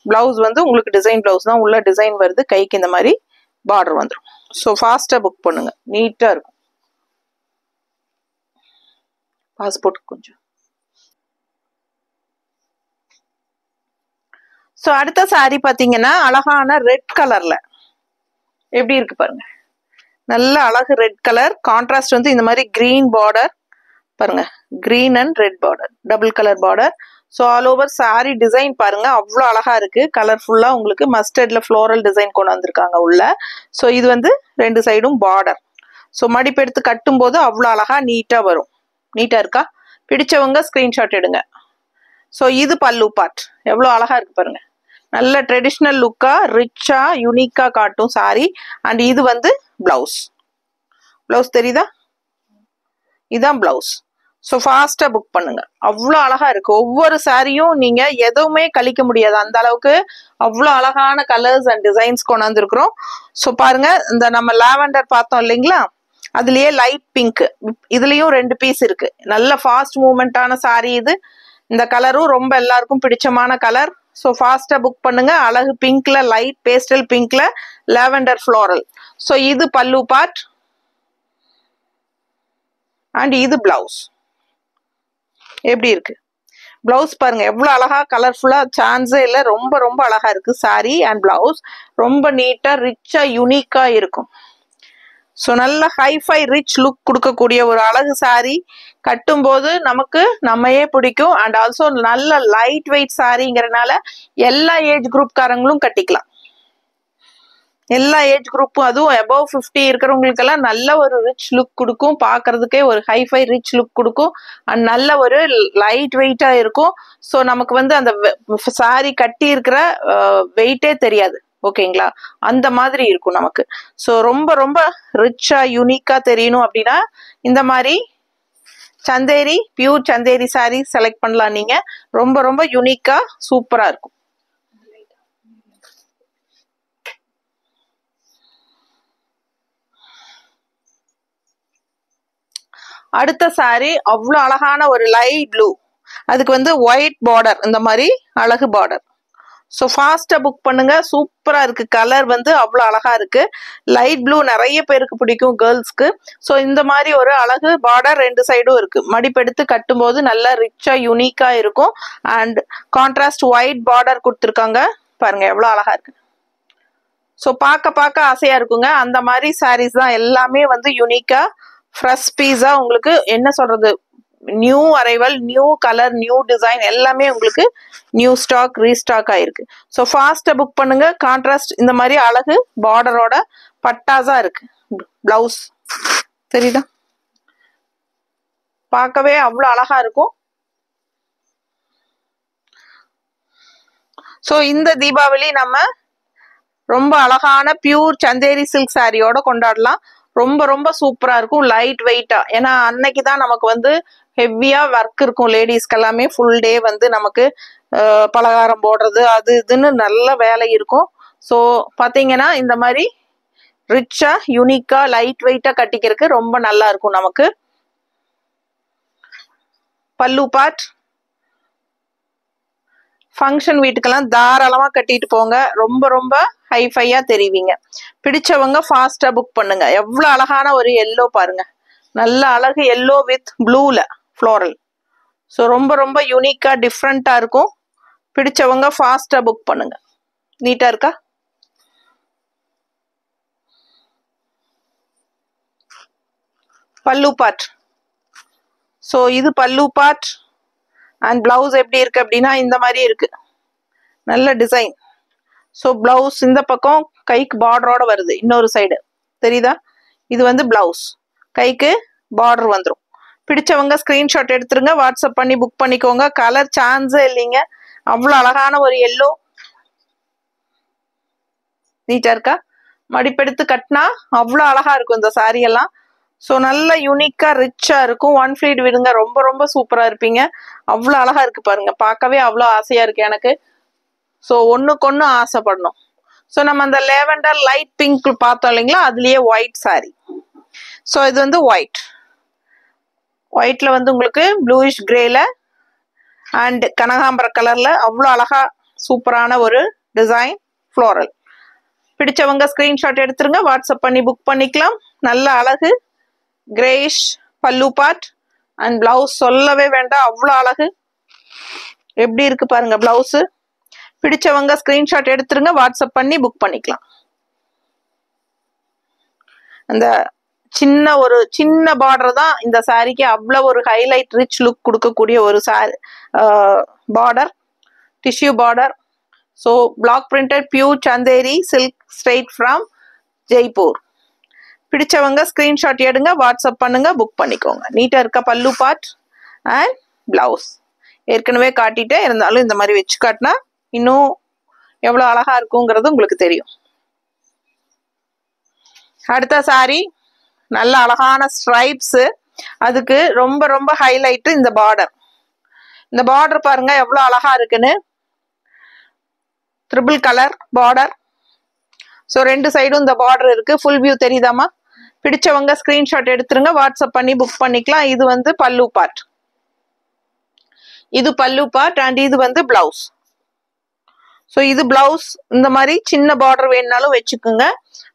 பிளவுஸ் வந்து உங்களுக்கு டிசைன் பிளவுஸ் தான், உள்ள டிசைன் வருது, கைக்கு இந்த மாதிரி பார்டர் வந்துடும். ஸோ ஃபாஸ்டா புக் பண்ணுங்க, நீட்டா இருக்கும். பாஸ்போர்ட் கொஞ்சம். ஸோ அடுத்த சாரி பார்த்தீங்கன்னா அழகான ரெட் கலர்ல எப்படி இருக்கு பாருங்க. நல்ல அழகு ரெட் கலர். கான்ட்ராஸ்ட் வந்து இந்த மாதிரி கிரீன் பார்டர் பாருங்க, green and red border, double colour border. So all over sorry design பாருங்க, அவ்வளோ அழகா இருக்கு. கலர்ஃபுல்லா உங்களுக்கு மஸ்டர்ட்ல ஃப்ளோரல் டிசைன் கொண்டு வந்திருக்காங்க உள்ள. ஸோ இது வந்து 2 சைடும் பார்டர். ஸோ மடிப்பெடுத்து கட்டும் போது அவ்வளோ அழகா நீட்டா வரும். நீட்டா இருக்கா? பிடிச்சவங்க ஸ்கிரீன்ஷாட் எடுங்க. ஸோ இது பல்லு பார்ட், எவ்வளோ அழகா இருக்கு பாருங்க. நல்ல ட்ரெடிஷ்னல் லுக்கா ரிச்சா யூனிக்கா காட்டும் சாரி. அண்ட் இது வந்து பிளவுஸ். பிளவுஸ் தெரியுதா? இதுதான் பிளவுஸ். ஸோ ஃபாஸ்டா புக் பண்ணுங்க. அவ்வளோ அழகா இருக்கு. ஒவ்வொரு சாரியும் நீங்க எதுவுமே கழிக்க முடியாது, அந்த அளவுக்கு அவ்வளோ அழகான கலர்ஸ் அண்ட் டிசைன்ஸ் கொண்டாந்துருக்குறோம். ஸோ பாருங்க, இந்த நம்ம லாவெண்டர் பார்த்தோம் இல்லைங்களா, அதுலயே லைட் பிங்க், இதுலயும் 2 பீஸ் இருக்கு. நல்ல ஃபாஸ்ட் மூவ்மெண்டான சாரி இது. இந்த கலரும் ரொம்ப எல்லாருக்கும் பிடிச்சமான கலர். ஸோ ஃபாஸ்டா புக் பண்ணுங்க. அழகு பிங்க்ல, லைட் பேஸ்டல் பிங்க்ல லாவெண்டர் ஃப்ளோரல். ஸோ இது பல்லு பார்ட் அண்ட் இது பிளவுஸ். எப்படி இருக்கு பிளவுஸ் பாருங்க, எவ்வளவு அழகா கலர்ஃபுல்லா, சான்ஸே இல்லை. ரொம்ப ரொம்ப அழகா இருக்கு சாரி அண்ட் பிளவுஸ். ரொம்ப நீட்டா ரிச்சா யூனிக்கா இருக்கும். ஸோ நல்ல ஹைஃபை ரிச் லுக் கொடுக்கக்கூடிய ஒரு அழகு சாரி. கட்டும்போது நமக்கு நம்மையே பிடிக்கும். அண்ட் ஆல்சோ நல்ல லைட் வெயிட் சாரிங்கிறனால எல்லா ஏஜ் குரூப்காரங்களும் கட்டிக்கலாம். எல்லா ஏஜ் குரூப்பும், அதுவும் அபவ் 50 இருக்கிறவங்களுக்கெல்லாம் நல்ல ஒரு ரிச் லுக் கொடுக்கும். பார்க்கறதுக்கே ஒரு ஹைஃபை ரிச் லுக் கொடுக்கும். அண்ட் நல்ல ஒரு லைட் வெயிட்டா இருக்கும். ஸோ நமக்கு வந்து அந்த சாரி கட்டி இருக்கிற வெயிட்டே தெரியாது. ஓகேங்களா? அந்த மாதிரி இருக்கும் நமக்கு. ஸோ ரொம்ப ரொம்ப ரிச்சா யூனிக்கா தெரியணும் அப்படின்னா இந்த மாதிரி Chanderi, pure Chanderi sorry select பண்ணலாம் நீங்க. ரொம்ப ரொம்ப யூனிக்கா சூப்பரா இருக்கும். அடுத்த சாரி அவ்வளோ அழகான ஒரு லைட் ப்ளூ, அதுக்கு வந்து ஒயிட் பார்டர், இந்த மாதிரி அழகு பார்டர். ஸோ ஃபாஸ்டா புக் பண்ணுங்க. சூப்பரா இருக்கு. கலர் வந்து அவ்வளோ அழகா இருக்கு. லைட் ப்ளூ நிறைய பேருக்கு பிடிக்கும், கேர்ள்ஸ்க்கு. ஸோ இந்த மாதிரி ஒரு அழகு பார்டர் 2 சைடும் இருக்கு. மடிப்பெடுத்து கட்டும்போது நல்லா ரிச்சா யூனிக்கா இருக்கும். அண்ட் கான்ட்ராஸ்ட் ஒயிட் பார்டர் கொடுத்துருக்காங்க. பாருங்க எவ்வளோ அழகா இருக்கு. ஸோ பார்க்க ஆசையா இருக்குங்க. அந்த மாதிரி சாரீஸ் தான் எல்லாமே வந்து யூனிக்கா ஃப்ரெஷ் பீஸா, உங்களுக்கு என்ன சொல்றது, new arrival, new colour, new design, எல்லாமே உங்களுக்கு நியூ ஸ்டாக், ரீஸ்டாக் ஆயிருக்கு. ஸோ ஃபாஸ்டா புக் பண்ணுங்க. கான்ட்ராஸ்ட் இந்த மாதிரி அழகு பார்டரோட பட்டாசா இருக்கு. பிளவுஸ் தெரியுதா? பார்க்கவே அவ்வளோ அழகா இருக்கும். ஸோ இந்த தீபாவளி நம்ம ரொம்ப அழகான பியூர் சந்தேரி சில்க் சாரியோட கொண்டாடலாம். ரொம்ப ரொம்ப சூப்பரா இருக்கும், லைட் வெயிட்டா. ஏன்னா அன்னைக்கு தான் நமக்கு வந்து ஹெவியா ஒர்க் இருக்கும். லேடிஸ்க்கு எல்லாமே ஃபுல் டே வந்து நமக்கு பலகாரம் போடுறது அது இதுன்னு நல்ல வேலை இருக்கும். ஸோ பார்த்தீங்கன்னா இந்த மாதிரி ரிச்சா யூனிக்கா லைட் வெயிட்டா கட்டிக்கிறதுக்கு ரொம்ப நல்லா இருக்கும் நமக்கு. பல்லு பார்ட் ஃபங்க்ஷன் வீட்டுக்கெல்லாம் தாராளமா கட்டிட்டு போங்க. ரொம்ப ரொம்ப ஹைஃபையா தெரிவிங்க. பிடிச்சவங்க ஃபாஸ்டா புக் பண்ணுங்க. எவ்வளவு அழகான ஒரு எல்லோ பாருங்க, நல்ல அழகு எல்லோ வித் ப்ளூல ஃப்ளோரல். ஸோ ரொம்ப ரொம்ப யூனிக்கா டிஃப்ரெண்டா இருக்கும். பிடிச்சவங்க ஃபாஸ்டா புக் பண்ணுங்க. நீட்டா இருக்கா? பல்லு பார்ட். ஸோ இது பல்லு பார்ட் அண்ட் பிளவுஸ் எப்படி இருக்கு அப்படின்னா இந்த மாதிரி இருக்கு, நல்ல டிசைன். ஸோ பிளவுஸ் இந்த பக்கம் கைக்கு பார்டரோட வருது, இன்னொரு சைடு தெரியுதா? இது வந்து பிளவுஸ், கைக்கு பார்டர் வந்துடும். பிடிச்சவங்க ஸ்கிரீன்ஷாட் எடுத்துருங்க, வாட்ஸ்அப் பண்ணி புக் பண்ணிக்கோங்க. கலர் சான்ஸே இல்லைங்க, அவ்வளோ அழகான ஒரு எல்லோ. நீட்டா இருக்கா? மடிப்பெடுத்து கட்டினா அவ்வளோ அழகா இருக்கும் இந்த சாரி எல்லாம். ஸோ நல்ல யூனிக்கா ரிச்சா இருக்கும். 1 ஃபிளீட் விடுங்க, ரொம்ப ரொம்ப சூப்பரா இருப்பீங்க. அவ்வளோ அழகா இருக்கு பாருங்க, பார்க்கவே அவ்வளோ ஆசையா இருக்கு எனக்கு. ஸோ ஒன்றுக்கு ஆசைப்படணும். ஸோ நம்ம அந்த லேவெண்டர் லைட் பிங்க் பார்த்தோம் இல்லைங்களா, அதுலயே ஒயிட் சாரி. ஸோ இது வந்து ஒயிட்ல வந்து உங்களுக்கு ப்ளூயிஷ் கிரேல அண்ட் கனகாம்பர கலர்ல அவ்வளோ அழகா சூப்பரான ஒரு டிசைன் ஃப்ளோரல். பிடிச்சவங்க ஸ்கிரீன்ஷாட் எடுத்துருங்க, வாட்ஸ்அப் பண்ணி புக் பண்ணிக்கலாம். நல்ல அழகு கிரேஷ் பல்லு பார்ட் அண்ட் பிளவுஸ் சொல்லவே வேண்டாம், அவ்வளோ அழகு. எப்படி இருக்கு பாருங்க பிளவுஸ். பிடிச்சவங்க ஸ்கிரீன்ஷாட் எடுத்துருங்க, வாட்ஸ்அப் பண்ணி புக் பண்ணிக்கலாம். அந்த சின்ன பார்டர் தான் இந்த சாரிக்கு அவ்வளோ ஒரு ஹைலைட் ரிச் லுக் கொடுக்கக்கூடிய ஒரு border, tissue border. So block printed pure Chanderi silk straight from Jaipur. பிடிச்சவங்க ஸ்கிரீன்ஷாட் எடுங்க, வாட்ஸ்அப் பண்ணுங்க, புக் பண்ணிக்கோங்க. நீட்டா இருக்க பல்லு பார்ட் அண்ட் பிளவுஸ். ஏற்கனவே காட்டிட்டே இருந்தாலும் இந்த மாதிரி வச்சு காட்டினா இன்னும் எவ்வளோ அழகா இருக்குங்கிறது உங்களுக்கு தெரியும். அடுத்த சாரி நல்ல அழகான ஸ்ட்ரைப்ஸ், அதுக்கு ரொம்ப ரொம்ப ஹைலைட் இந்த பார்டர். இந்த பார்டர் பாருங்க எவ்வளோ அழகா இருக்குன்னு, ட்ரிபிள் கலர் பார்டர். ஸோ ரெண்டு சைடும் இந்த பார்டர் இருக்கு. ஃபுல் வியூ தெரியுதாமா? பிடிச்சவங்க ஸ்கிரீன்ஷாட் எடுத்துருங்க, வாட்ஸ்அப் பண்ணி புக் பண்ணிக்கலாம். இது வந்து பல்லு பார்ட், இது பல்லு பார்ட் அண்ட் இது வந்து பிளவுஸ். ஸோ இது பிளவுஸ். இந்த மாதிரி சின்ன பார்டர் வேணுனாலும் வச்சுக்கோங்க,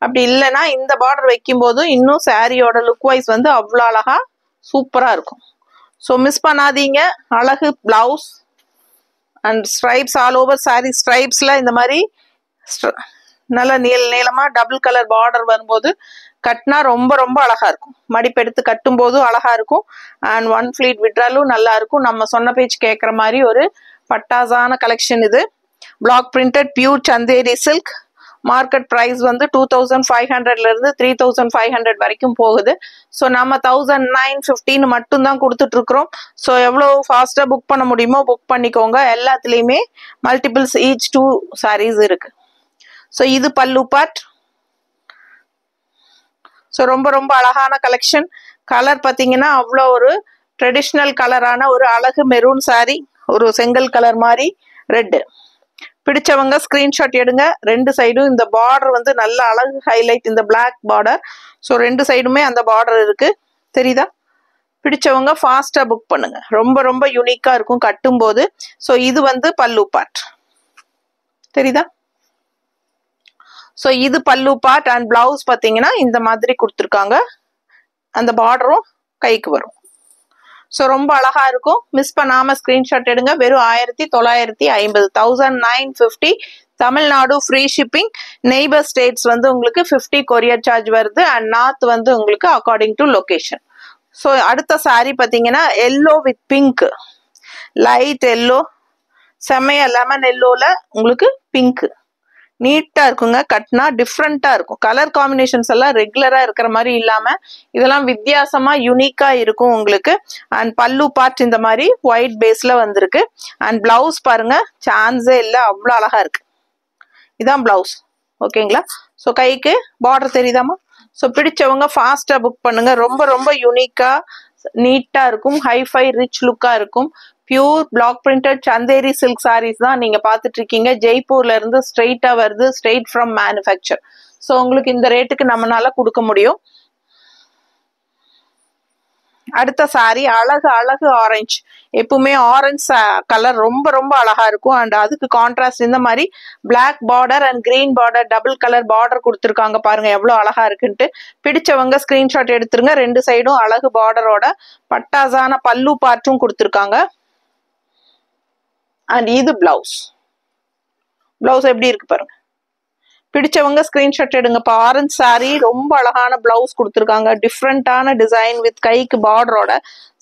அப்படி இல்லைன்னா இந்த பார்டர் வைக்கும் போதும் இன்னும் சாரியோட லுக் வைஸ் வந்து அவ்வளோ அழகா சூப்பரா இருக்கும். ஸோ மிஸ் பண்ணாதீங்க. அழகு blouse and stripes all over sari. ஸ்ட்ரைப்ஸ்ல இந்த மாதிரி நல்ல நீளமா டபுள் கலர் பார்டர் வரும்போது கட்டினா ரொம்ப ரொம்ப அழகா இருக்கும். மடிப்பெடுத்து கட்டும் போதும் அழகா இருக்கும் அண்ட் ஒன் ஃபிளீட் விட்ராலும் நல்லா இருக்கும். நம்ம சொன்ன பேச்சு கேட்குற மாதிரி ஒரு பட்டாசான கலெக்ஷன் இது. Block printed pure Chanderi silk. Market price வந்து 2500ல இருந்து 3500 வரைக்கும் போகுது. ஸோ நம்ம 1915 மட்டும்தான் கொடுத்துட்டு இருக்கிறோம். ஸோ எவ்வளோ ஃபாஸ்ட்டாக புக் பண்ண முடியுமோ புக் பண்ணிக்கோங்க. எல்லாத்துலேயுமே மல்டிபிள்ஸ் ஈச் 2 சாரீஸ் இருக்கு. ஸோ இது பல்லு பார்ட். ஸோ ரொம்ப ரொம்ப அழகான கலெக்ஷன். கலர் பார்த்தீங்கன்னா அவ்வளோ ஒரு ட்ரெடிஷ்னல் கலரான ஒரு அழகு மெரூன் சாரி, ஒரு செங்கல் கலர் மாதிரி ரெட்டு. பிடிச்சவங்க ஸ்கிரீன்ஷாட் எடுங்க. ரெண்டு சைடும் இந்த பார்டர் வந்து நல்ல அழகு ஹைலைட், இந்த பிளாக் பார்டர். ஸோ ரெண்டு சைடுமே அந்த பார்டர் இருக்கு, தெரியுதா? பிடிச்சவங்க ஃபாஸ்டா புக் பண்ணுங்க. ரொம்ப ரொம்ப யூனிக்கா இருக்கும் கட்டும்போது. ஸோ இது வந்து பல்லு பார்ட், தெரியுதா? ஸோ இது பல்லு பார்ட் அண்ட் பிளவுஸ் பார்த்தீங்கன்னா இந்த மாதிரி கொடுத்துருக்காங்க. அந்த பார்டரும் கைக்கு வரும். ஸோ ரொம்ப அழகா இருக்கும். மிஸ் பண்ணாம ஸ்கிரீன்ஷாட் எடுங்க. வெறும் 1950, 1950. Tamil Nadu free shipping. Neighbour states வந்து உங்களுக்கு 50 கொரியர் சார்ஜ் வருது அண்ட் நார்த் வந்து உங்களுக்கு அக்கார்டிங் டு லொகேஷன். ஸோ அடுத்த சாரி பார்த்தீங்கன்னா yellow with pink, light yellow, செம்மையா லெமன் எல்லோல உங்களுக்கு பிங்க். நீட்டா இருக்குங்க. கட்னா டிஃப்ரெண்டா இருக்கும். கலர் காம்பினேஷன்ஸ் எல்லாம் ரெகுலரா இருக்கிற மாதிரி இல்லாம இதெல்லாம் வித்தியாசமா யூனிக்கா இருக்கும் உங்களுக்கு. அண்ட் பல்லு பார்ட் இந்த மாதிரி ஒயிட் பேஸ்ல வந்திருக்கு. அண்ட் பிளவுஸ் பாருங்க சான்ஸே இல்லை, அவ்வளோ அழகா இருக்கு. இதான் பிளவுஸ், ஓகேங்களா? ஸோ கைக்கு பார்டர் தெரியுதாமா? ஸோ பிடிச்சவங்க ஃபாஸ்டா புக் பண்ணுங்க. ரொம்ப ரொம்ப யூனிக்கா நீட்டா இருக்கும், ஹைஃபை ரிச் லுக்கா இருக்கும். Pure block printed Chanderi silk saris தான் நீங்க பாத்துட்டு இருக்கீங்க. ஜெய்ப்பூர்ல இருந்து ஸ்ட்ரெயிட்டா வருது, ஸ்ட்ரெயிட் ஃப்ரம் மேனுஃபேக்சர். ஸோ உங்களுக்கு இந்த ரேட்டுக்கு நம்மளால கொடுக்க முடியும். அடுத்த சாரி அழகு அழகு ஆரஞ்சு. எப்பவுமே ஆரஞ்சு கலர் ரொம்ப ரொம்ப அழகா இருக்கும். அண்ட் அதுக்கு கான்ட்ராஸ்ட் இந்த மாதிரி black border and green border, double colour border கொடுத்துருக்காங்க. பாருங்க எவ்வளவு அழகா இருக்குன்ட்டு. பிடிச்சவங்க ஸ்கிரீன்ஷாட் எடுத்துருங்க. ரெண்டு சைடும் அழகு பார்டரோட பட்டாசான பல்லு பார்ட்டும் கொடுத்துருக்காங்க. அண்ட் இது பிளவுஸ். பிளவுஸ் எப்படி இருக்கு பாருங்க. பிடிச்சவங்க ஸ்கிரீன்ஷாட் எடுங்க. இப்போ ஆரஞ்சு சாரி ரொம்ப அழகான பிளவுஸ் கொடுத்துருக்காங்க. டிஃப்ரெண்டான டிசைன் வித் கைக்கு பார்டரோட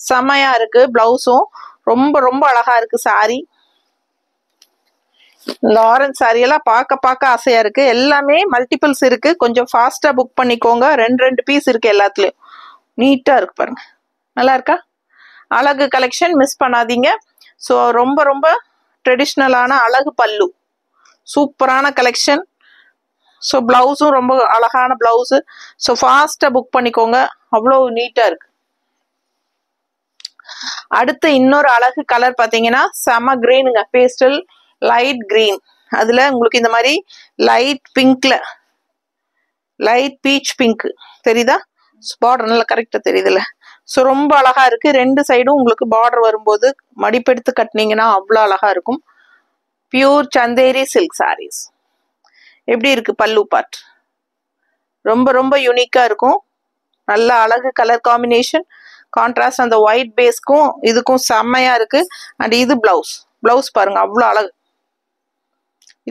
செமையா இருக்கு. பிளவுஸும் ரொம்ப ரொம்ப அழகா இருக்கு சாரி. இந்த ஆரஞ்சு சாரி எல்லாம் பார்க்க ஆசையா இருக்கு. எல்லாமே மல்டிபிள்ஸ் இருக்கு. கொஞ்சம் ஃபாஸ்டா புக் பண்ணிக்கோங்க. ரெண்டு பீஸ் இருக்கு எல்லாத்துலயும். நீட்டா இருக்கு பாருங்க, நல்லா இருக்கா? அழகு கலெக்ஷன் மிஸ் பண்ணாதீங்க. ஸோ ரொம்ப ரொம்ப ட்ரெடிஷ்னலான அழகு பல்லு, சூப்பரான கலெக்ஷன். ஸோ பிளவுஸும் ரொம்ப அழகான பிளவுஸ். ஸோ ஃபாஸ்டா புக் பண்ணிக்கோங்க, அவ்வளோ நீட்டா இருக்கு. அடுத்து இன்னொரு அழகு கலர் பார்த்தீங்கன்னா செம கிரீனுங்க, பேஸ்டல் லைட் கிரீன். அதுல உங்களுக்கு இந்த மாதிரி லைட் பிங்க்ல லைட் பீச் பிங்க் தெரியுதா? பார்டர் நல்லா கரெக்டா தெரியுதுல்ல? ஸோ ரொம்ப அழகா இருக்கு. ரெண்டு சைடும் உங்களுக்கு பார்டர் வரும்போது மடிப்பெடுத்து கட்டினீங்கன்னா அவ்வளோ அழகா இருக்கும். Pure Chanderi silk saris. எப்படி இருக்கு பல்லு பார்ட்? ரொம்ப ரொம்ப யூனிக்கா இருக்கும். நல்ல அழகு கலர் காம்பினேஷன். கான்ட்ராஸ்ட் அந்த ஒயிட் பேஸ்க்கும் இதுக்கும் செம்மையா இருக்கு. அண்ட் இது பிளவுஸ். பிளவுஸ் பாருங்க அவ்வளோ அழகு.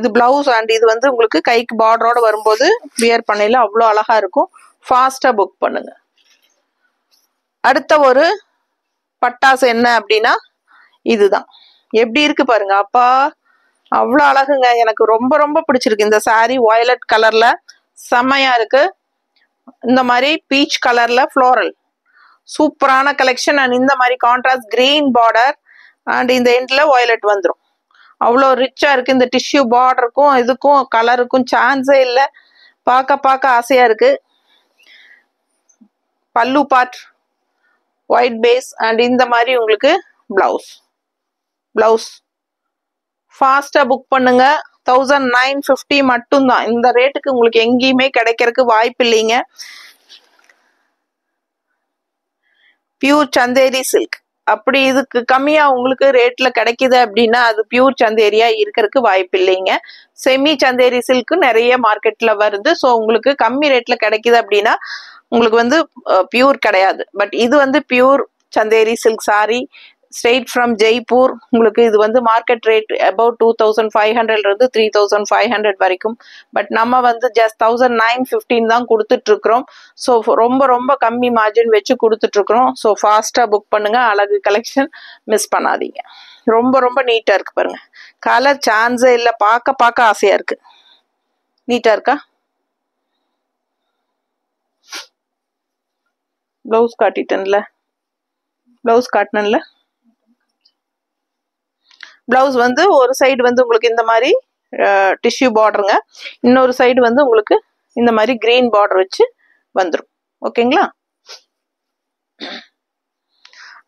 இது பிளவுஸ் அண்ட் இது வந்து உங்களுக்கு கைக்கு பார்டரோட வரும்போது வியர் பண்ணையில அவ்வளோ அழகா இருக்கும். ஃபாஸ்டா புக் பண்ணுங்க. அடுத்த ஒரு பட்டாசு என்ன அப்படின்னா இதுதான். எப்படி இருக்கு பாருங்க, அப்பா அவ்வளோ அழகுங்க. எனக்கு ரொம்ப ரொம்ப பிடிச்சிருக்கு இந்த சாரி. வயலட் கலர்ல செம்மையா இருக்கு. இந்த மாதிரி பீச் கலர்ல ஃப்ளோரல் சூப்பரான கலெக்ஷன். அண்ட் இந்த மாதிரி கான்ட்ராஸ்ட் கிரீன் பார்டர் அண்ட் இந்த எண்ட்ல வயலட் வந்துடும். அவ்வளோ ரிச்சா இருக்கு. இந்த டிஷ்யூ பார்டருக்கும் இதுக்கும் கலருக்கும் சான்ஸே இல்லை. பார்க்க ஆசையா இருக்கு. பல்லு பார்ட் ஒயிட் பேஸ் அண்ட் இந்த மாதிரி உங்களுக்கு பிளவுஸ் ஃபாஸ்டா புக் பண்ணுங்க. 1950 மட்டும்தான். இந்த ரேட்டுக்கு உங்களுக்கு எங்கேயுமே கிடைக்கிறதுக்கு வாய்ப்பு இல்லைங்க. Pure Chanderi silk. அப்படி இதுக்கு கம்மியா உங்களுக்கு ரேட்ல கிடைக்குது அப்படின்னா அது பியூர் சந்தேரியா இருக்கிறதுக்கு வாய்ப்பு இல்லைங்க. செமி சந்தேரி சில்க் நிறைய மார்க்கெட்ல வருது. ஸோ உங்களுக்கு கம்மி ரேட்ல கிடைக்குது அப்படின்னா உங்களுக்கு வந்து பியூர் கிடையாது. பட் இது வந்து pure Chanderi silk sorry straight from Jaipur. உங்களுக்கு இது வந்து மார்க்கெட் ரேட் அபவுட் 2500 இருந்து 3500 வரைக்கும். பட் நம்ம வந்து ஜஸ்ட் 1915 தான் கொடுத்துட்டு இருக்கிறோம். ஸோ ரொம்ப கம்மி மார்ஜின் வச்சு கொடுத்துட்டு இருக்கிறோம். ஸோ ஃபாஸ்டா புக் பண்ணுங்க. அழகு கலெக்ஷன் மிஸ் பண்ணாதீங்க. ரொம்ப நீட்டா இருக்கு பாருங்க. கலர் சான்ஸே இல்லை. பார்க்க ஆசையா இருக்கு. நீட்டா இருக்கா? பிளவுஸ் காட்டிட்டேன்ல. பிளவுஸ் வந்து ஒரு சைடு வந்து உங்களுக்கு இந்த மாதிரி டிஷ்யூ பார்டருங்க. இன்னொரு சைடு வந்து உங்களுக்கு இந்த மாதிரி கிரீன் பார்டர் வச்சு வந்துடும். ஓகேங்களா?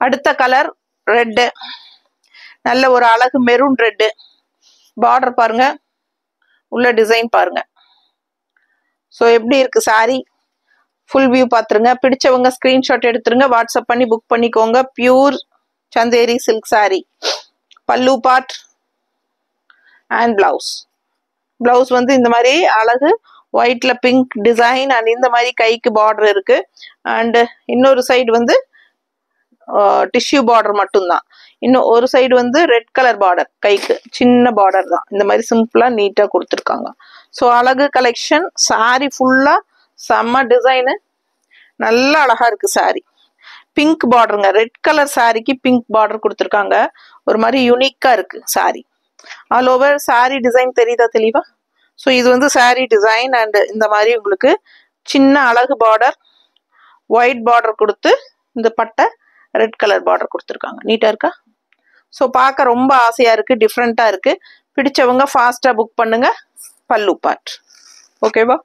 அடுத்த கலர் ரெட்டு. நல்ல ஒரு அழகு மெரூன் ரெட்டு. பார்டர் பாருங்க, உள்ள டிசைன் பாருங்க. ஸோ எப்படி இருக்கு சாரி? ஃபுல் வியூ பார்த்துருங்க. பிடிச்சவங்க ஸ்கிரீன்ஷாட் எடுத்துருங்க. வாட்ஸ்அப் பண்ணி புக் பண்ணிக்கோங்க. Pure Chanderi silk sari. பல்லு பார்ட் அண்ட் பிளவுஸ் வந்து இந்த மாதிரி அழகு ஒயிட்ல பிங்க் டிசைன் அண்ட் இந்த மாதிரி கைக்கு பார்டர் இருக்கு. அண்ட் இன்னொரு சைடு வந்து டிஷ்யூ பார்டர் மட்டும்தான். இன்னும் ஒரு சைடு வந்து ரெட் கலர் பார்டர், கைக்கு சின்ன பார்டர் தான். இந்த மாதிரி சிம்பிளா நீட்டா கொடுத்துருக்காங்க. ஸோ அழகு கலெக்ஷன். சாரி ஃபுல்லா செம்ம டிசைனு, நல்ல அழகா இருக்கு சாரி. பிங்க் பார்டருங்க. ரெட் கலர் சாரிக்கு பிங்க் பார்டர் கொடுத்துருக்காங்க. ஒரு மாதிரி யூனிக்கா இருக்கு sorry. All over sorry design தெரியுதா தெளிவா? ஸோ இது வந்து சாரி டிசைன் அண்ட் இந்த மாதிரி உங்களுக்கு சின்ன அழகு பார்டர், ஒயிட் பார்டர் கொடுத்து இந்த பட்டை ரெட் கலர் பார்டர் கொடுத்துருக்காங்க. நீட்டா இருக்கா? ஸோ பார்க்க ரொம்ப ஆசையா இருக்கு, டிஃப்ரெண்டா இருக்கு. பிடிச்சவங்க ஃபாஸ்டா புக் பண்ணுங்க. பல்லு பார்ட். ஓகேவா?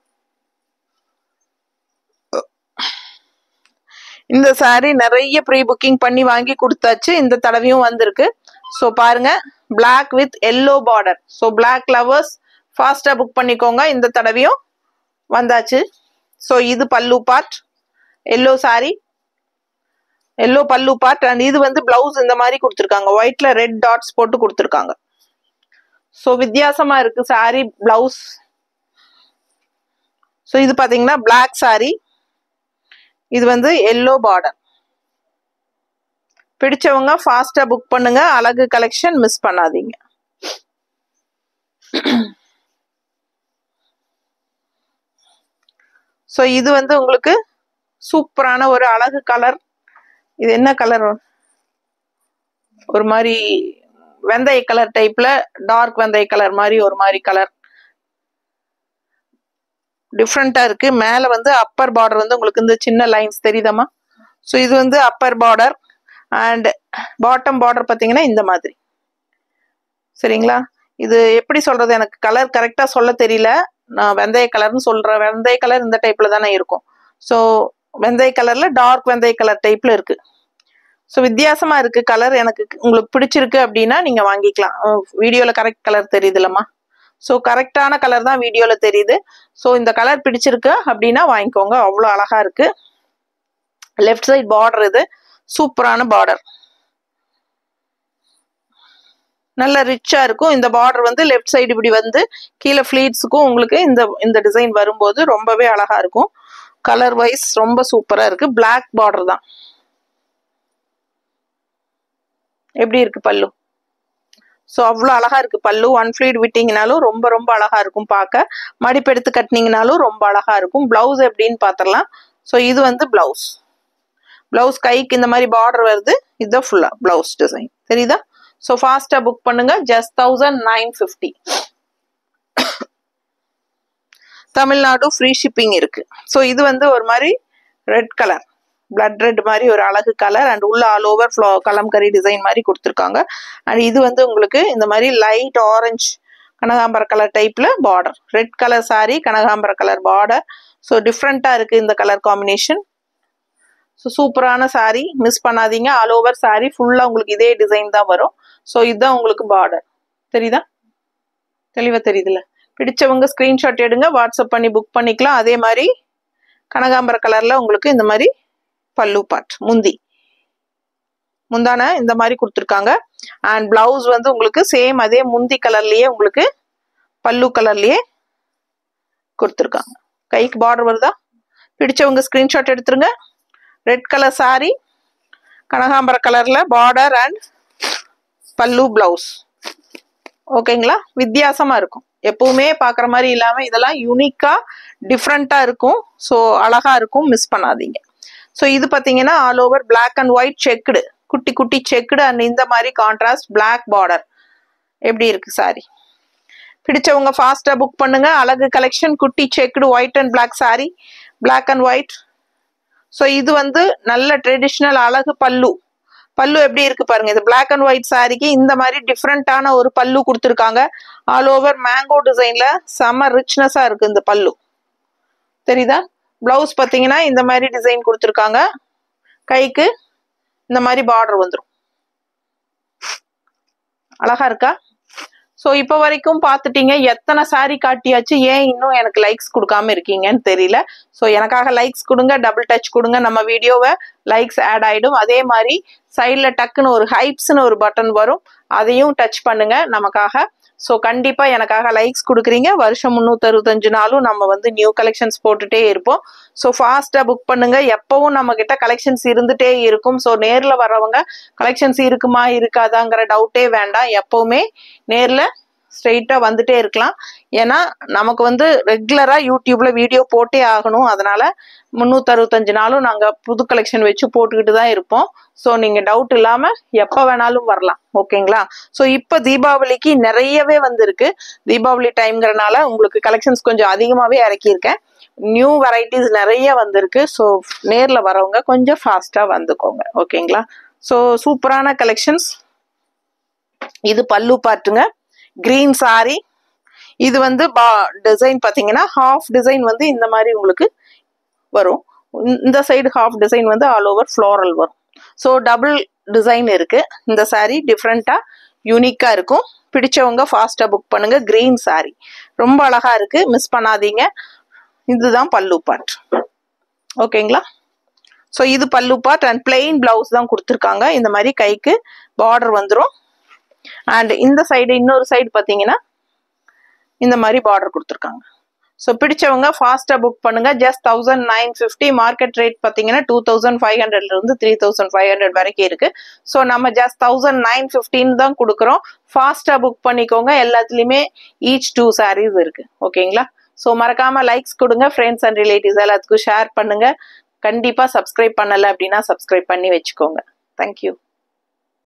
இந்த சாரி நிறைய ப்ரீ புக்கிங் பண்ணி வாங்கி கொடுத்தாச்சு. இந்த தடவையும் வந்திருக்கு. ஸோ பாருங்க, black with yellow border. So black lovers ஃபாஸ்டா புக் பண்ணிக்கோங்க. இந்த தடவையும் வந்தாச்சு. ஸோ இது பல்லு பார்ட், எல்லோ சாரி, எல்லோ பல்லு பார்ட். அண்ட் இது வந்து பிளவுஸ் இந்த மாதிரி கொடுத்துருக்காங்க. ஒயிட்ல ரெட் டாட்ஸ் போட்டு கொடுத்துருக்காங்க. ஸோ வித்தியாசமா இருக்கு சாரி பிளவுஸ். ஸோ இது பாத்தீங்கன்னா பிளாக் சாரி, இது வந்து எல்லோ பார்டர். பிடிச்சவங்க ஃபாஸ்டா புக் பண்ணுங்க. அழகு கலெக்ஷன் மிஸ் பண்ணாதீங்க. ஸோ இது வந்து உங்களுக்கு சூப்பரான ஒரு அழகு கலர். இது என்ன கலர்? ஒரு மாதிரி வெந்தய கலர் டைப்ல, டார்க் வெந்தய கலர் மாதிரி ஒரு மாதிரி கலர். டிஃப்ரெண்டா இருக்கு. மேல வந்து அப்பர் பார்டர் வந்து உங்களுக்கு இந்த சின்ன லைன்ஸ் தெரியுதாமா? ஸோ இது வந்து Appar border and bottom border பார்த்தீங்கன்னா இந்த மாதிரி. சரிங்களா? இது எப்படி சொல்றது, எனக்கு கலர் கரெக்டா சொல்ல தெரியல. நான் வெந்தய கலர்னு சொல்றேன். வெந்தய கலர் இந்த டைப்ல தானே இருக்கும். ஸோ வெந்தய கலர்ல டார்க் வெந்தய கலர் டைப்ல இருக்கு. ஸோ வித்தியாசமா இருக்கு கலர். எனக்கு உங்களுக்கு பிடிச்சிருக்கு அப்படின்னா நீங்க வாங்கிக்கலாம். வீடியோல கரெக்ட் கலர் தெரியுது இல்லம்மா? ஸோ கரெக்டான கலர் தான் வீடியோல தெரியுது. ஸோ இந்த கலர் பிடிச்சிருக்கு அப்படின்னா வாங்கிக்கோங்க. அவ்வளோ அழகா இருக்கு. லெஃப்ட் சைட் பார்டர் இது சூப்பரான பார்டர், நல்ல ரிச்சா இருக்கும். இந்த பார்டர் வந்து லெஃப்ட் சைடு இப்படி வந்து கீழே ஃபிளீட்ஸுக்கும் உங்களுக்கு இந்த டிசைன் வரும்போது ரொம்பவே அழகா இருக்கும். கலர் வைஸ் ரொம்ப சூப்பரா இருக்கு. பிளாக் பார்டர் தான். எப்படி இருக்கு பல்லு? ஸோ அவ்வளோ அழகா இருக்கு பல்லு. ஒன் ஃபிளீட் விட்டிங்கனாலும் ரொம்ப அழகா இருக்கும் பார்க்க. மடிப்பு எடுத்து கட்டினீங்கனாலும் ரொம்ப அழகா இருக்கும். பிளவுஸ் எப்படின்னு பார்த்துடலாம். ஸோ இது வந்து பிளவுஸ் கைக்கு இந்த மாதிரி பார்டர் வருது. இதுதான் ஃபுல்லா பிளவுஸ் டிசைன். தெரியுதா? ஸோ ஃபாஸ்டா புக் பண்ணுங்க. ஜஸ்ட் 1950. தமிழ்நாடு ஃப்ரீ ஷிப்பிங் இருக்கு. ஸோ இது வந்து ஒரு மாதிரி ரெட் கலர். பிளட் ரெட் மாதிரி ஒரு அழகு கலர் அண்ட் உள்ள ஆல் ஓவர் கலம்கரி டிசைன் மாதிரி கொடுத்துருக்காங்க. அண்ட் இது வந்து உங்களுக்கு இந்த மாதிரி லைட் ஆரஞ்சு கனகாம்பர கலர் டைப்ல பார்டர், ரெட் கலர் சாரி கனகாம்பர கலர் பார்டர். ஸோ டிஃப்ரெண்டா இருக்கு இந்த கலர் காம்பினேஷன். ஸோ சூப்பரான சாரி, மிஸ் பண்ணாதீங்க. ஆல் ஓவர் சாரி ஃபுல்லா உங்களுக்கு இதே டிசைன் தான் வரும். ஸோ இதுதான் உங்களுக்கு பார்டர். தெரியுதா? தெளிவா தெரியுதுல்ல? பிடிச்சவங்க ஸ்கிரீன்ஷாட் எடுங்க, வாட்ஸ்அப் பண்ணி புக் பண்ணிக்கலாம். அதே மாதிரி கனகாம்பர கலர்ல உங்களுக்கு இந்த மாதிரி பல்லு பார்ட், முந்தான இந்த மாதிரி கொடுத்துருக்காங்க. அண்ட் பிளவுஸ் வந்து உங்களுக்கு சேம் அதே முந்தி கலர்லயே உங்களுக்கு பல்லு கலர்லயே கொடுத்துருக்காங்க. கைக்கு பார்டர் வருதா? பிடிச்சவங்க ஸ்கிரீன்ஷாட் எடுத்துருங்க. ரெட் கலர் சாரி கனகாம்பர கலர்ல பார்டர் அண்ட் பல்லு பிளவுஸ். ஓகேங்களா? வித்தியாசமா இருக்கும், எப்பவுமே பாக்குற மாதிரி இல்லாம இதெல்லாம் யூனிக்கா டிஃப்ரெண்டா இருக்கும். ஸோ அழகா இருக்கும், மிஸ் பண்ணாதீங்க. ஸோ இது பாத்தீங்கன்னா all over black and white செக்குடு, குட்டி குட்டி செக்குடு அண்ட் இந்த மாதிரி கான்ட்ராஸ்ட் பிளாக் பார்டர். எப்படி இருக்கு சாரி? பிடிச்சவங்க ஃபாஸ்டா புக் பண்ணுங்க. அழகு கலெக்ஷன், குட்டி செக்குடு white and black sari, black and white. So இது வந்து நல்ல ட்ரெடிஷ்னல் அழகு பல்லு. பல்லு எப்படி இருக்கு பாருங்க. இது பிளாக் அண்ட் ஒயிட் சாரிக்கு இந்த மாதிரி டிஃப்ரெண்டான ஒரு பல்லு கொடுத்துருக்காங்க. ஆல் ஓவர் மேங்கோ டிசைன்ல செம்ம ரிச்னஸா இருக்கு இந்த பல்லு. தெரியுதா? பிளவுஸ் பாத்தீங்கன்னா இந்த மாதிரி டிசைன் கொடுத்துருக்காங்க. கைக்கு இந்த மாதிரி பார்டர் வந்துடும். அழகா இருக்கா? ஸோ இப்போ வரைக்கும் பார்த்துட்டீங்க, எத்தனை சாரி காட்டியாச்சு. ஏன் இன்னும் எனக்கு லைக்ஸ் கொடுக்காம இருக்கீங்கன்னு தெரியல. ஸோ எனக்காக லைக்ஸ் கொடுங்க, டபுள் டச் கொடுங்க, நம்ம வீடியோவை லைக்ஸ் ஆட் ஆயிடும். அதே மாதிரி சைடில் டக்குன்னு ஒரு ஹைப்ஸ்னு ஒரு பட்டன் வரும், அதையும் டச் பண்ணுங்க நமக்காக. ஸோ கண்டிப்பா எனக்காக லைக்ஸ் கொடுக்குறீங்க. வருஷம் 365 நாளும் நம்ம வந்து நியூ கலெக்ஷன்ஸ் போட்டுட்டே இருப்போம். ஸோ ஃபாஸ்டா புக் பண்ணுங்க. எப்பவும் நம்ம கிட்ட கலெக்ஷன்ஸ் இருந்துட்டே இருக்கும். ஸோ நேர்ல வர்றவங்க கலெக்ஷன்ஸ் இருக்குமா இருக்காதாங்கிற டவுட்டே வேண்டாம். எப்பவுமே நேர்ல ஸ்ட்ரெயிட்டா வந்துட்டே இருக்கலாம். ஏன்னா நமக்கு வந்து ரெகுலரா யூடியூப்ல வீடியோ போட்டே ஆகணும். அதனால 365 நாளும் நாங்க புது கலெக்ஷன் வச்சு போட்டுக்கிட்டு தான் இருப்போம். ஸோ நீங்க டவுட் இல்லாம எப்ப வேணாலும் வரலாம். ஓகேங்களா? ஸோ இப்ப தீபாவளிக்கு நிறையவே வந்திருக்கு. தீபாவளி டைம்ங்கிறனால உங்களுக்கு கலெக்ஷன்ஸ் கொஞ்சம் அதிகமாவே இறக்கியிருக்கேன். நியூ வெரைட்டிஸ் நிறைய வந்திருக்கு. ஸோ நேர்ல வரவங்க கொஞ்சம் ஃபாஸ்டா வந்துக்கோங்க. ஓகேங்களா? ஸோ சூப்பரான கலெக்ஷன்ஸ். இது பல்லு பாட்டுங்க, கிரீன் சாரி. இது வந்து டிசைன் பாத்தீங்கன்னா ஹாஃப் டிசைன் வந்து இந்த மாதிரி உங்களுக்கு வரும். இந்த சைடு ஹாஃப் டிசைன் வந்து ஆல் ஓவர் ஃப்ளோரல் வரும். ஸோ டபுள் டிசைன் இருக்கு. இந்த சாரி டிஃப்ரெண்டா யூனிக்கா இருக்கும். பிடிச்சவங்க ஃபாஸ்டா புக் பண்ணுங்க. கிரீன் சாரி ரொம்ப அழகா இருக்கு, மிஸ் பண்ணாதீங்க. இதுதான் பல்லு பார்ட். ஓகேங்களா? ஸோ இது பல்லு பார்ட் அண்ட் பிளெயின் பிளவுஸ் தான் கொடுத்துருக்காங்க. இந்த மாதிரி கைக்கு பார்டர் வந்துடும். அண்ட் இந்த சைடு இன்னொரு சைடு பார்த்தீங்கன்னா இந்த மாதிரி பார்டர் கொடுத்துருக்காங்க. ஸோ பிடிச்சவங்க ஃபாஸ்டா புக் பண்ணுங்க. ஜஸ்ட் 1950. மார்க்கெட் ரேட் பார்த்தீங்கன்னா 2500 இருந்து 3500 வரைக்கும் இருக்கு. ஸோ நம்ம ஜஸ்ட் 1915 தான் கொடுக்குறோம். ஃபாஸ்டா புக் பண்ணிக்கோங்க. எல்லாத்துலயுமே ஈச் 2 சாரீஸ் இருக்கு. ஓகேங்களா? ஸோ மறக்காம லைக்ஸ் கொடுங்க. ஃப்ரெண்ட்ஸ் அண்ட் ரிலேட்டிவ்ஸ் எல்லாத்துக்கும் ஷேர் பண்ணுங்க. கண்டிப்பா சப்ஸ்கிரைப் பண்ணல அப்படின்னா சப்ஸ்கிரைப் பண்ணி வச்சுக்கோங்க. தேங்க்யூ.